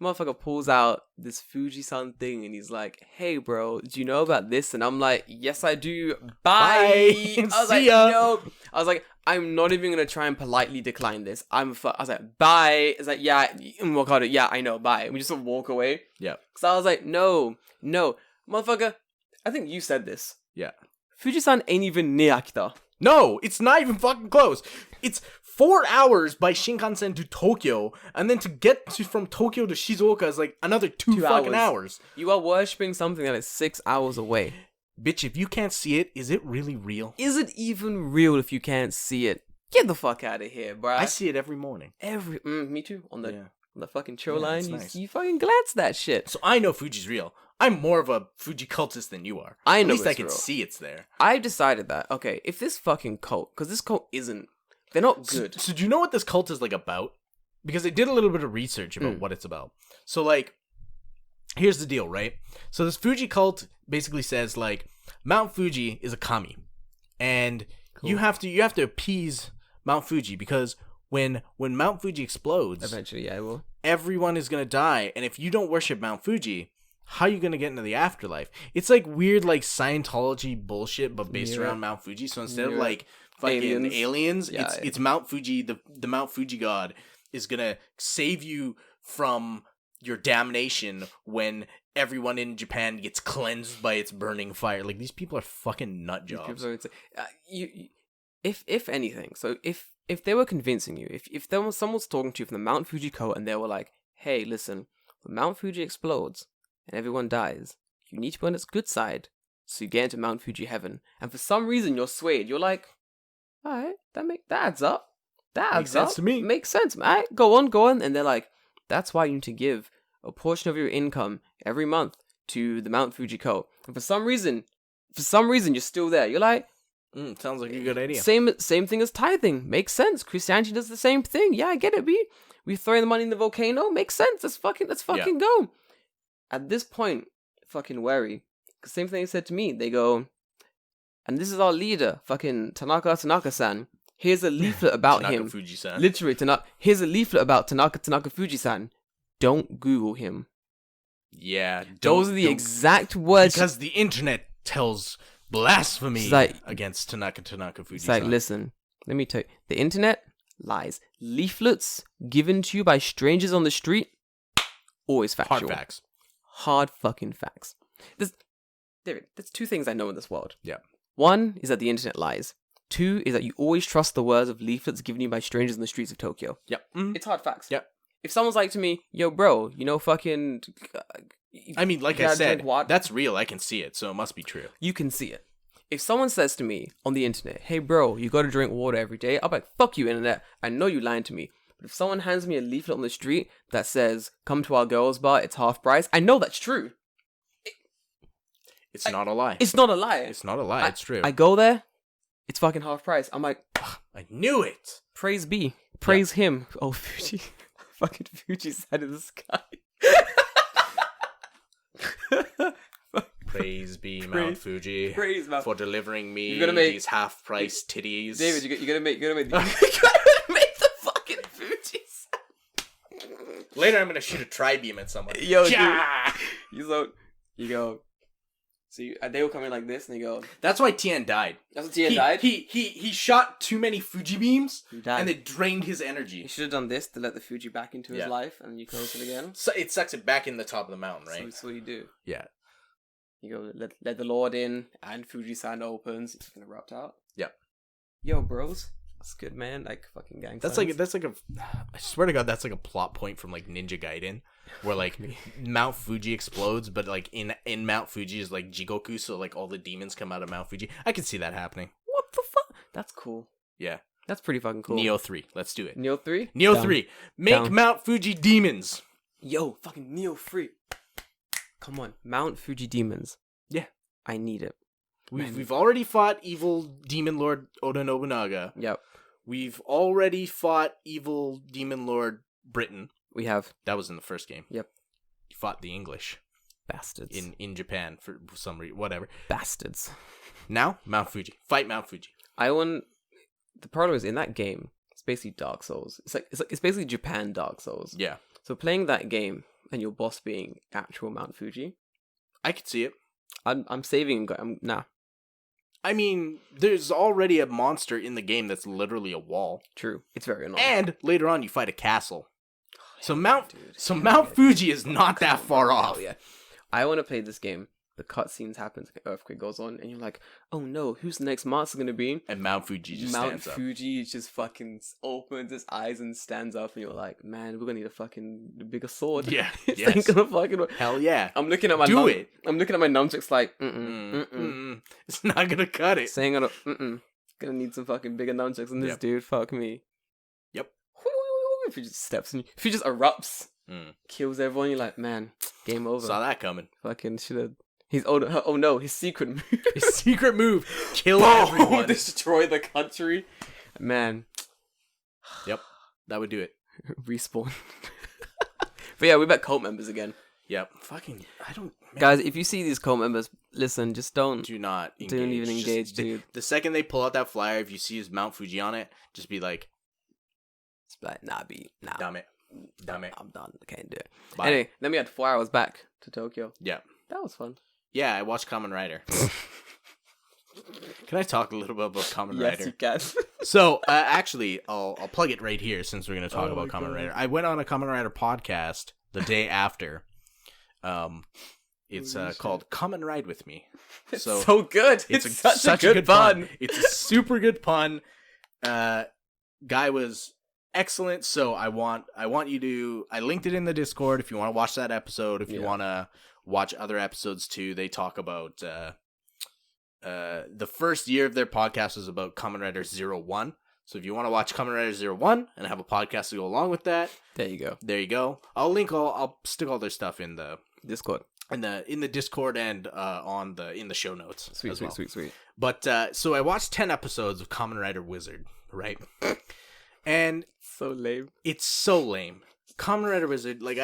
Motherfucker pulls out this Fujisan thing and he's like, hey bro, do you know about this? And I'm like, yes I do. Bye. I was like, no. I was like, I'm not even gonna try and politely decline this. I was like, bye. It's like, yeah, yeah, I know, bye. And we just sort of walk away. Yeah. Cause I was like, no. Motherfucker, I think you said this. Yeah. Fujisan ain't even near Akita. No, it's not even fucking close. It's 4 hours by Shinkansen to Tokyo, and then to get from Tokyo to Shizuoka is like another 2 fucking hours. You are worshipping something that is 6 hours away. Bitch, if you can't see it, is it really real? Is it even real if you can't see it? Get the fuck out of here, bro. I see it every morning. Me too. On the fucking shoreline, you fucking glance that shit. So I know Fuji's real. I'm more of a Fuji cultist than you are. I know. At least I can see it's there. I've decided that, okay, if this fucking cult, because this cult they're not good. So do you know what this cult is like about? Because I did a little bit of research about what it's about. So like, here's the deal, right? So this Fuji cult basically says like, Mount Fuji is a kami, and you have to appease Mount Fuji because when Mount Fuji explodes, eventually, I will. Everyone is gonna die, and if you don't worship Mount Fuji, how are you gonna get into the afterlife? It's like weird, like Scientology bullshit, but based around Mount Fuji. So instead of like fucking aliens, it's Mount Fuji. The Mount Fuji god is gonna save you from your damnation when everyone in Japan gets cleansed by its burning fire. Like, these people are fucking nut jobs. If anything, so if they were convincing you, if there was someone was talking to you from the Mount Fuji cult and they were like, hey, listen, when Mount Fuji explodes and everyone dies, you need to be on its good side so you get into Mount Fuji heaven. And for some reason you're swayed. You're like, alright, that adds up. That adds up. Makes sense to me. Makes sense. Alright, go on. And they're like, that's why you need to give a portion of your income every month to the Mount Fuji cult. And for some reason you're still there. You're like, sounds like a good idea. Same thing as tithing. Makes sense. Christianity does the same thing. Yeah, I get it, B. We throwing the money in the volcano. Makes sense. Let's fucking go. At this point, fucking wary. Because same thing they said to me. They go, and this is our leader, fucking Tanaka-san. Here's a leaflet about him. Fuji-san. Literally, here's a leaflet about Tanaka Fuji-san. Don't Google him. Yeah. Those are the exact words. Because the internet tells blasphemy against Tanaka Fuji-san. It's like, listen, let me tell you. The internet lies. Leaflets given to you by strangers on the street, always factual. Hard facts. Hard fucking facts. There's two things I know in this world. Yeah. One is that the internet lies. Two is that you always trust the words of leaflets given you by strangers in the streets of Tokyo. Yep. It's hard facts. Yep. If someone's like to me, yo, bro, fucking... I mean, like I said, that's real. I can see it, so it must be true. You can see it. If someone says to me on the internet, hey, bro, you gotta drink water every day, I'll be like, fuck you, internet. I know you lying to me. But if someone hands me a leaflet on the street that says, come to our girls bar, it's half price, I know that's true. It's not a lie. It's not a lie. It's not a lie. It's true. I go there, it's fucking half price. I'm like, I knew it. Praise be. Praise him. Oh, Fuji. Fucking Fuji side of the sky. Praise be Mount Fuji for delivering me these half-price titties. David, you gotta make the fucking Fuji sound. Later, I'm gonna shoot a tri-beam at someone. Yo, dude. You go. So they will come in like this, and they go. That's why Tien died. That's why Tien died. He shot too many Fuji beams, and it drained his energy. He should have done this to let the Fuji back into his life, and you close it again. So it sucks it back in the top of the mountain, right? So that's what you do. Yeah. You go let the Lord in, and Fuji-san opens. It's gonna erupt out. Yeah. Yo, bros. That's good, man. Like fucking gang. That's like a. I swear to God, that's like a plot point from like Ninja Gaiden, where like Mount Fuji explodes, but like in Mount Fuji is like Jigoku, so like all the demons come out of Mount Fuji. I can see that happening. What the fuck? That's cool. Yeah, that's pretty fucking cool. Neo 3, let's do it. Neo 3. Neo 3, make Mount Fuji demons. Yo, fucking Neo 3. Come on, Mount Fuji demons. Yeah, I need it. We've already fought evil demon lord Oda Nobunaga. Yep. We've already fought evil demon lord Britain. We have. That was in the first game. Yep. You fought the English. Bastards. In Japan for some reason, whatever. Bastards. Now, Mount Fuji. Fight Mount Fuji. The problem is in that game, it's basically Dark Souls. It's basically Japan Dark Souls. Yeah. So playing that game and your boss being actual Mount Fuji. I could see it. I'm saving nah. I mean, there's already a monster in the game that's literally a wall. True. It's very annoying. And later on, you fight a castle. So Mount Fuji is not that far off. Yeah. I want to play this game. The cutscenes happen, like an earthquake goes on, and you're like, oh no, who's the next monster going to be? And Mount Fuji just stands up. Mount Fuji just fucking opens his eyes and stands up, and you're like, man, we're going to need a fucking bigger sword. Yeah. It's yes. Gonna fucking... Hell yeah. I'm looking at my I'm looking at my nunchucks like, It's not going to cut it. Saying gonna need some fucking bigger nunchucks than this dude. Fuck me. Yep. If he just steps in, if he just erupts, kills everyone, you're like, man, game over. Saw that coming. Fucking should have. Oh no, his secret move. His secret move. Kill everyone. Destroy the country. Man. Yep. That would do it. Respawn. But yeah, we met cult members again. Yep. Fucking, I don't... Man. Guys, if you see these cult members, listen, just don't... Do not engage. Don't even engage, dude. The second they pull out that flyer, if you see his Mount Fuji on it, just be like... Nah. Damn it. I'm done. I can't do it. Bye. Anyway, then we had 4 hours back to Tokyo. Yeah. That was fun. Yeah, I watched Kamen Rider. Can I talk a little bit about Kamen Rider? Yes, you can. So, actually, I'll plug it right here since we're going to talk about Kamen Rider. I went on a Kamen Rider podcast the day after. It's called Come and Ride With Me. It's so good. It's such a good pun. It's a super good pun. Guy was excellent. So I want you to... I linked it in the Discord if you want to watch that episode. If you want to watch other episodes too. They talk about... the first year of their podcast was about Kamen Rider 01. So if you want to watch Kamen Rider 01 and have a podcast to go along with that, there you go. I'll stick all their stuff in the Discord. In the Discord and in the show notes. Sweet. But so I watched 10 episodes of Kamen Rider Wizard, right? And so lame. It's so lame. Kamen Rider Wizard, like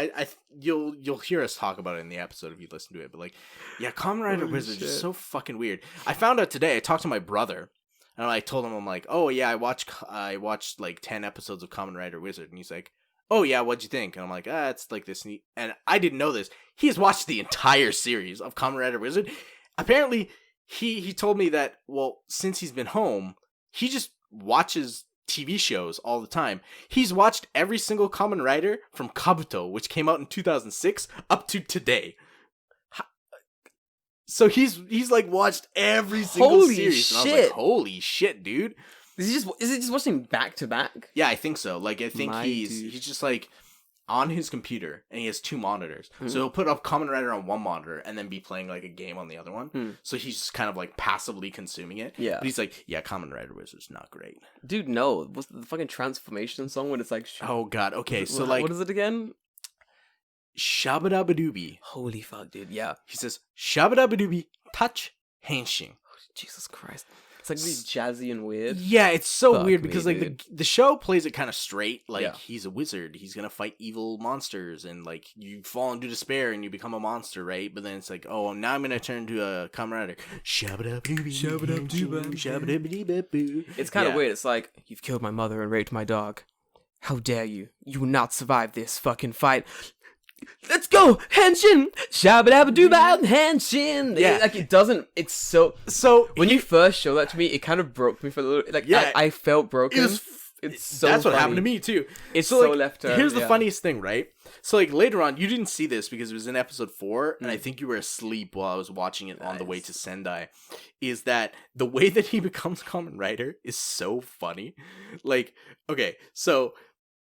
you'll hear us talk about it in the episode if you listen to it, but like, yeah, Kamen Rider Wizard is so fucking weird. I found out today. I talked to my brother, and I told him, I'm like, oh yeah, I watched like 10 episodes of Kamen Rider Wizard, and he's like, oh yeah, what'd you think? And I'm like, it's like this neat. And I didn't know this. He has watched the entire series of Kamen Rider Wizard. Apparently, he told me that, well, since he's been home, he just watches TV shows all the time. He's watched every single Kamen Rider from Kabuto, which came out in 2006, up to today. So he's like watched every single series. Shit. And I was like, holy shit, dude. Is it just watching back to back? Yeah, I think so. Like, I think he's just like, on his computer, and he has 2 monitors. So he'll put up Kamen Rider on one monitor and then be playing like a game on the other one. So he's just kind of like passively consuming it. Yeah. But he's like, yeah, Kamen Rider Wizard's not great. Dude, no. What's the fucking transformation song when it's like... Oh, God. Okay, so like... What is it again? Shabadabadooby. Holy fuck, dude. Yeah. He says, Shabadabadooby, touch, henshin. Jesus Christ. It's like really jazzy and weird. Yeah, it's so Fuck weird me, because like dude. the show plays it kind of straight. Like Yeah. he's a wizard, he's gonna fight evil monsters, and like you fall into despair and you become a monster, right? But then it's like, oh, now I'm gonna turn to a Kamen Rider. It's kind of weird. It's like, you've killed my mother and raped my dog. How dare you? You will not survive this fucking fight. Let's go, henshin, shabba-dabba-doo-ba, henshin. Yeah, like it doesn't. It's so. When you first showed that to me, it kind of broke me for a little. Like I felt broken. It's so. That's funny. what happened to me too. It's so so like, left turn. Here's the funniest thing, right? So like later on, you didn't see this because it was in episode 4, and I think you were asleep while I was watching it on the way to Sendai. Is that the way that he becomes Kamen Rider is so funny? Like, okay, so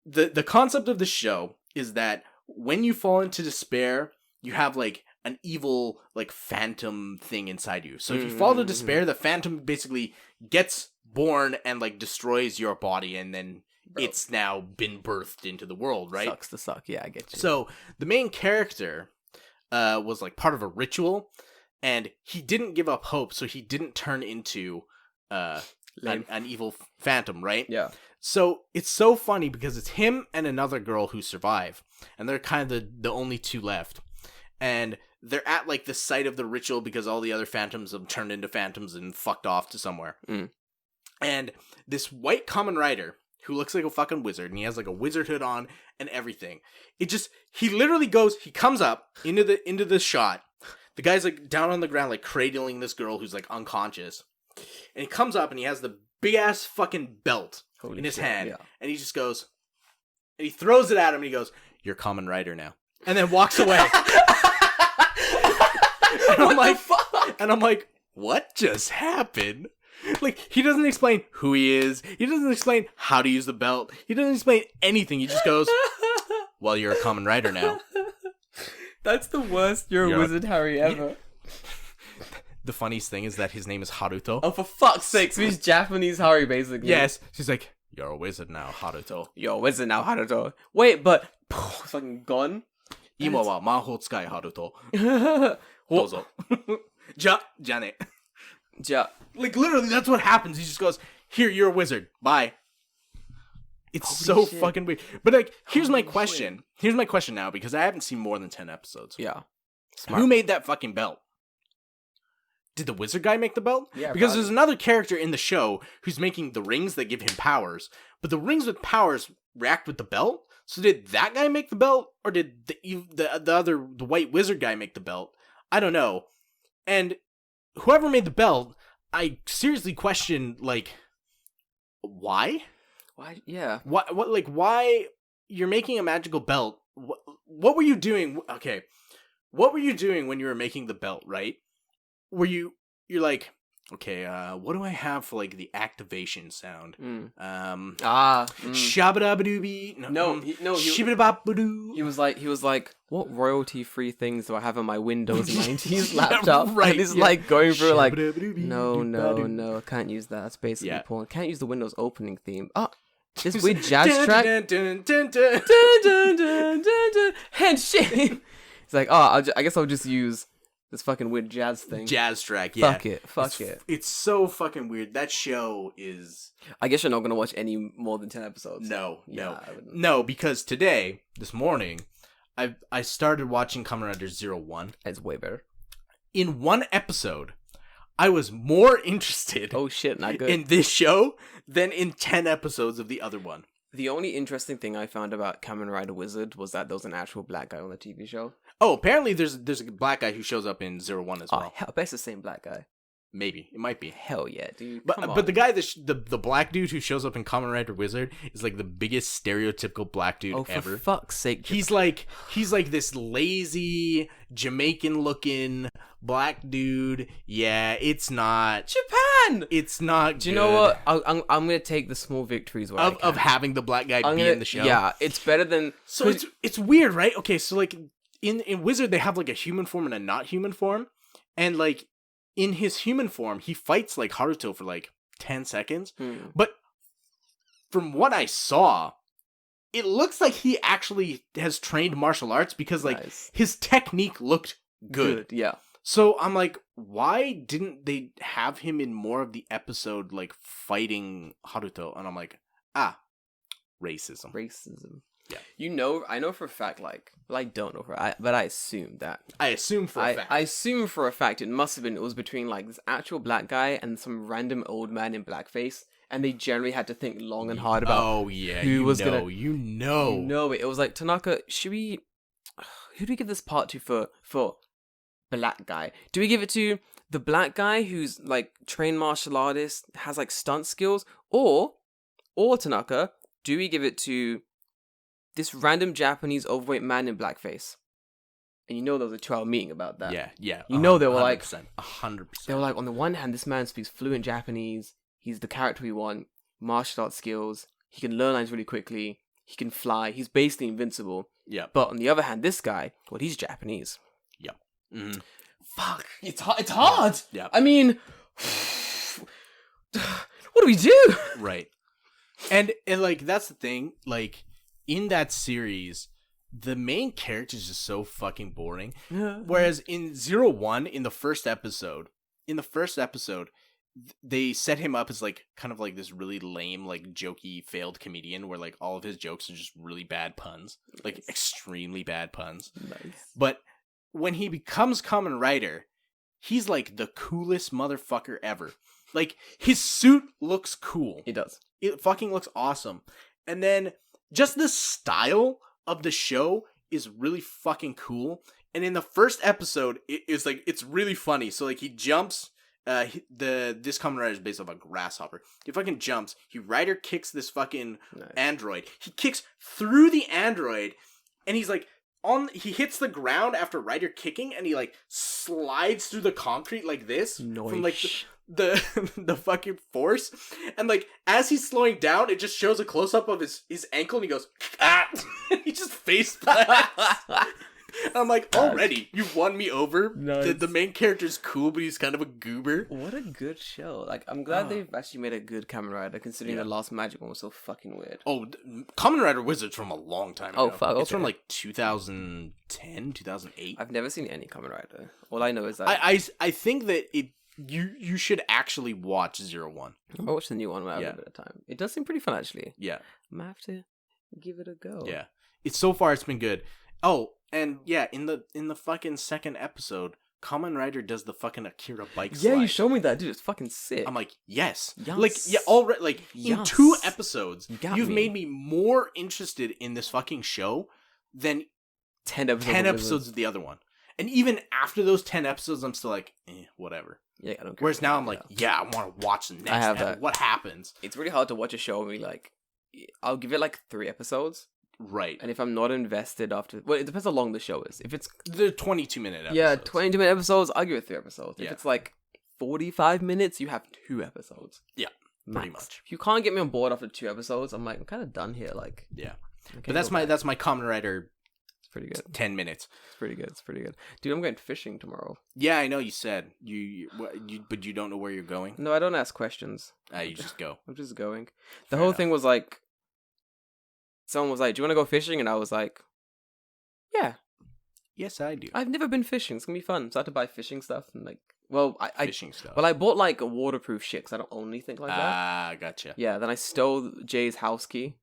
the concept of the show is that when you fall into despair, you have like an evil like phantom thing inside you. So if you fall to despair, the phantom basically gets born and like destroys your body, and then it's now been birthed into the world, right? Sucks to suck. Yeah, I get you. So the main character was like part of a ritual, and he didn't give up hope, so he didn't turn into an evil phantom, right? Yeah. So it's so funny because it's him and another girl who survive, and they're kind of the only 2 left. And they're at like the site of the ritual because all the other phantoms have turned into phantoms and fucked off to somewhere. And this white Kamen Rider who looks like a fucking wizard, and he has like a wizard hood on and everything. He literally he comes up into the shot. The guy's like down on the ground, like cradling this girl who's like unconscious. And he comes up and he has the big ass fucking belt in his hand. Yeah. And he just goes, and he throws it at him and he goes, "You're Kamen Rider now." And then walks away. And I'm like, what just happened? Like, he doesn't explain who he is. He doesn't explain how to use the belt. He doesn't explain anything. He just goes, "Well, you're a Kamen Rider now." That's the worst You're a Wizard Harry ever. The funniest thing is that his name is Haruto. Oh, for fuck's sake. So he's Japanese Harry, basically. Yes. She's like, "You're a wizard now, Haruto." You're a wizard now, Haruto. Wait, but... fucking gone? Ima wa mahou tsukai Haruto. Dozo. Ja ne. Ja. Like, literally, that's what happens. He just goes, "Here, you're a wizard. Bye." It's Holy shit. Fucking weird. But, like, here's my question. Shit. Here's my question now, because I haven't seen more than 10 episodes. Yeah. Smart. Who made that fucking belt? Did the wizard guy make the belt? Yeah, because probably. There's another character in the show who's making the rings that give him powers, but the rings with powers react with the belt. So did that guy make the belt, or did the white wizard guy make the belt? I don't know. And whoever made the belt, I seriously question, like, why? Why? Yeah. Why you're making a magical belt? What were you doing? Okay, what were you doing when you were making the belt? Right? You're like, okay, what do I have for like the activation sound? Shabba-dabba-dooby. Shibba-dabba-doo. He was like, what royalty-free things do I have on my Windows 90s laptop? Right. And he's like going through like, no, can't use that. That's basically porn. Can't use the Windows opening theme. Oh, this weird jazz track. Handshake. It's like, oh, I guess I'll just use this fucking weird jazz thing. Jazz track, yeah. Fuck it. It's so fucking weird. That show is... I guess you're not going to watch any more than 10 episodes. No, because this morning, I started watching Kamen Rider 01. It's way better. In one episode, I was more interested not good. in this show than in 10 episodes of the other one. The only interesting thing I found about Kamen Rider Wizard was that there was an actual black guy on the TV show. Oh, apparently there's a black guy who shows up in 01 as well. Hell, I bet it's the same black guy. Maybe. It might be. Hell yeah, dude. But the guy, the black dude who shows up in Kamen Rider Wizard is like the biggest stereotypical black dude ever. For fuck's sake. He's like this lazy, Jamaican-looking black dude. Yeah, it's not... can. It's not. Do you know what? I'm gonna take the small victories of having the black guy be in the show. Yeah, it's better than. So it's weird, right? Okay, so like in Wizard they have like a human form and a not human form, and like in his human form he fights like Haruto for like 10 seconds, but from what I saw, it looks like he actually has trained martial arts because like his technique looked good. Yeah. So I'm like, why didn't they have him in more of the episode, like, fighting Haruto? And I'm like, racism. Yeah. You know, I know for a fact, I don't know but I assume that. I assume for a fact. I assume for a fact it was between, like, this actual black guy and some random old man in blackface. And they generally had to think long and hard about who was gonna... You know it. It was like, Tanaka, who do we give this part to for black guy? Do we give it to the black guy who's like trained martial artist, has like stunt skills, or Tanaka, do we give it to this random Japanese overweight man in blackface? And you know there was a 2-hour meeting about that. Yeah. You know they were 100%. They were like, on the one hand, this man speaks fluent Japanese. He's the character we want. Martial arts skills. He can learn lines really quickly. He can fly. He's basically invincible. Yeah. But on the other hand, this guy, well, he's Japanese. Yeah. Mm-hmm. Fuck. It's hard. Yeah. I mean, what do we do? Right. And like, that's the thing. Like, in that series, the main character is just so fucking boring. Whereas in 01, in the first episode, they set him up as like kind of like this really lame, like jokey failed comedian where like all of his jokes are just really bad puns, like extremely bad puns. Nice. But when he becomes Kamen Rider, he's like the coolest motherfucker ever. Like his suit looks cool. It does. It fucking looks awesome. And then just the style of the show is really fucking cool. And in the first episode, it's really funny. So like he jumps. This Kamen Rider is based off a grasshopper. He fucking jumps. He rider kicks this fucking android. He kicks through the android, and he's like he hits the ground after rider kicking, and he like slides through the concrete like this from like the fucking force. And like as he's slowing down, it just shows a close up of his ankle, and he goes he just face plants. And I'm like, already, you've won me over. Nice. The main character's cool, but he's kind of a goober. What a good show. Like, I'm glad they've actually made a good Kamen Rider, considering the last Magic one was so fucking weird. Oh, Kamen Rider Wizard's from a long time ago. Oh, fuck. It's from like 2010, 2008. I've never seen any Kamen Rider. All I know is that... I think that you should actually watch 01. I'll watch the new one when I have a bit of time. It does seem pretty fun, actually. Yeah. I might have to give it a go. Yeah. So far, it's been good. Oh, and yeah, in the fucking second episode, Kamen Rider does the fucking Akira bike slide. Yeah, you showed me that, dude. It's fucking sick. I'm like, yes. Yes. Like, yeah, already, like, in 2 episodes, you've me. made me more interested in this fucking show than 10 episodes of the other one. And even after those 10 episodes, I'm still like, whatever. Yeah, I don't care. Whereas now I'm like, I want to watch the next what happens. It's really hard to watch a show and be like, I'll give it like 3 episodes. Right. And if I'm not invested after... Well, it depends how long the show is. If it's... The 22-minute episodes. Yeah, 22-minute episodes, I'll give it 3 episodes. If it's like 45 minutes, you have 2 episodes. Yeah, pretty much. If you can't get me on board after 2 episodes, I'm like, I'm kind of done here. Like, yeah. But that's my Kamen Rider... It's pretty good. 10 minutes. It's pretty good. Dude, I'm going fishing tomorrow. Yeah, I know you said. But you don't know where you're going? No, I don't ask questions. You just go. I'm just going. The whole thing was like... Someone was like, do you want to go fishing? And I was like, yeah. Yes, I do. I've never been fishing. It's going to be fun. So I had to buy fishing stuff. And like, fishing stuff. Well, I bought like a waterproof shit because I don't own anything like that. Gotcha. Yeah, then I stole Jay's house key.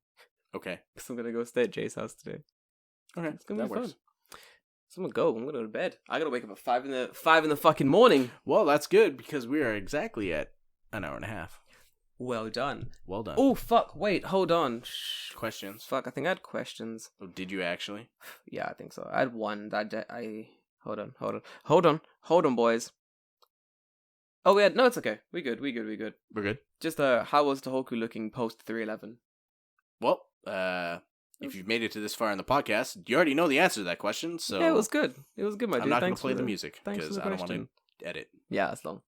Okay. Because I'm going to go stay at Jay's house today. Okay, it's going to be fun. So I'm going to go to bed. I got to wake up at 5 in the fucking morning. Well, that's good because we are exactly at an hour and a half. Well done. Well done. Oh, fuck. Wait, hold on. Questions? Fuck, I think I had questions. Oh, did you actually? Yeah, I think so. I had one that Hold on, boys. Oh, yeah, no, it's okay. We good. We're good? Just, how was Tohoku looking post 311? Well, if you've made it to this far in the podcast, you already know the answer to that question, so... Yeah, it was good. It was good, my dude. I'm not going to play the music, because I don't want to to edit. Yeah, that's long.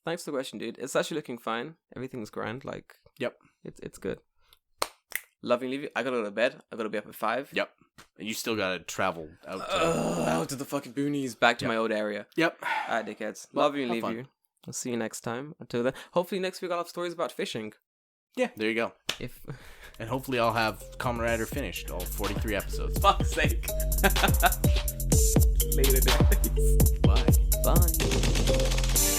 Thanks for the question, dude. It's actually looking fine. Everything's grand. Like, yep, it's good. Loving leave you. I gotta go to bed. I gotta be up at 5. Yep. And you still gotta travel out to the fucking boonies, back to my old area. Yep. Alright, dickheads. Love you and leave you. I'll see you next time. Until then, hopefully next week I'll have stories about fishing. Yeah, there you go. And hopefully I'll have Kamen Rider finished, all 43 episodes. Fuck's sake. Later, guys. Bye. Bye.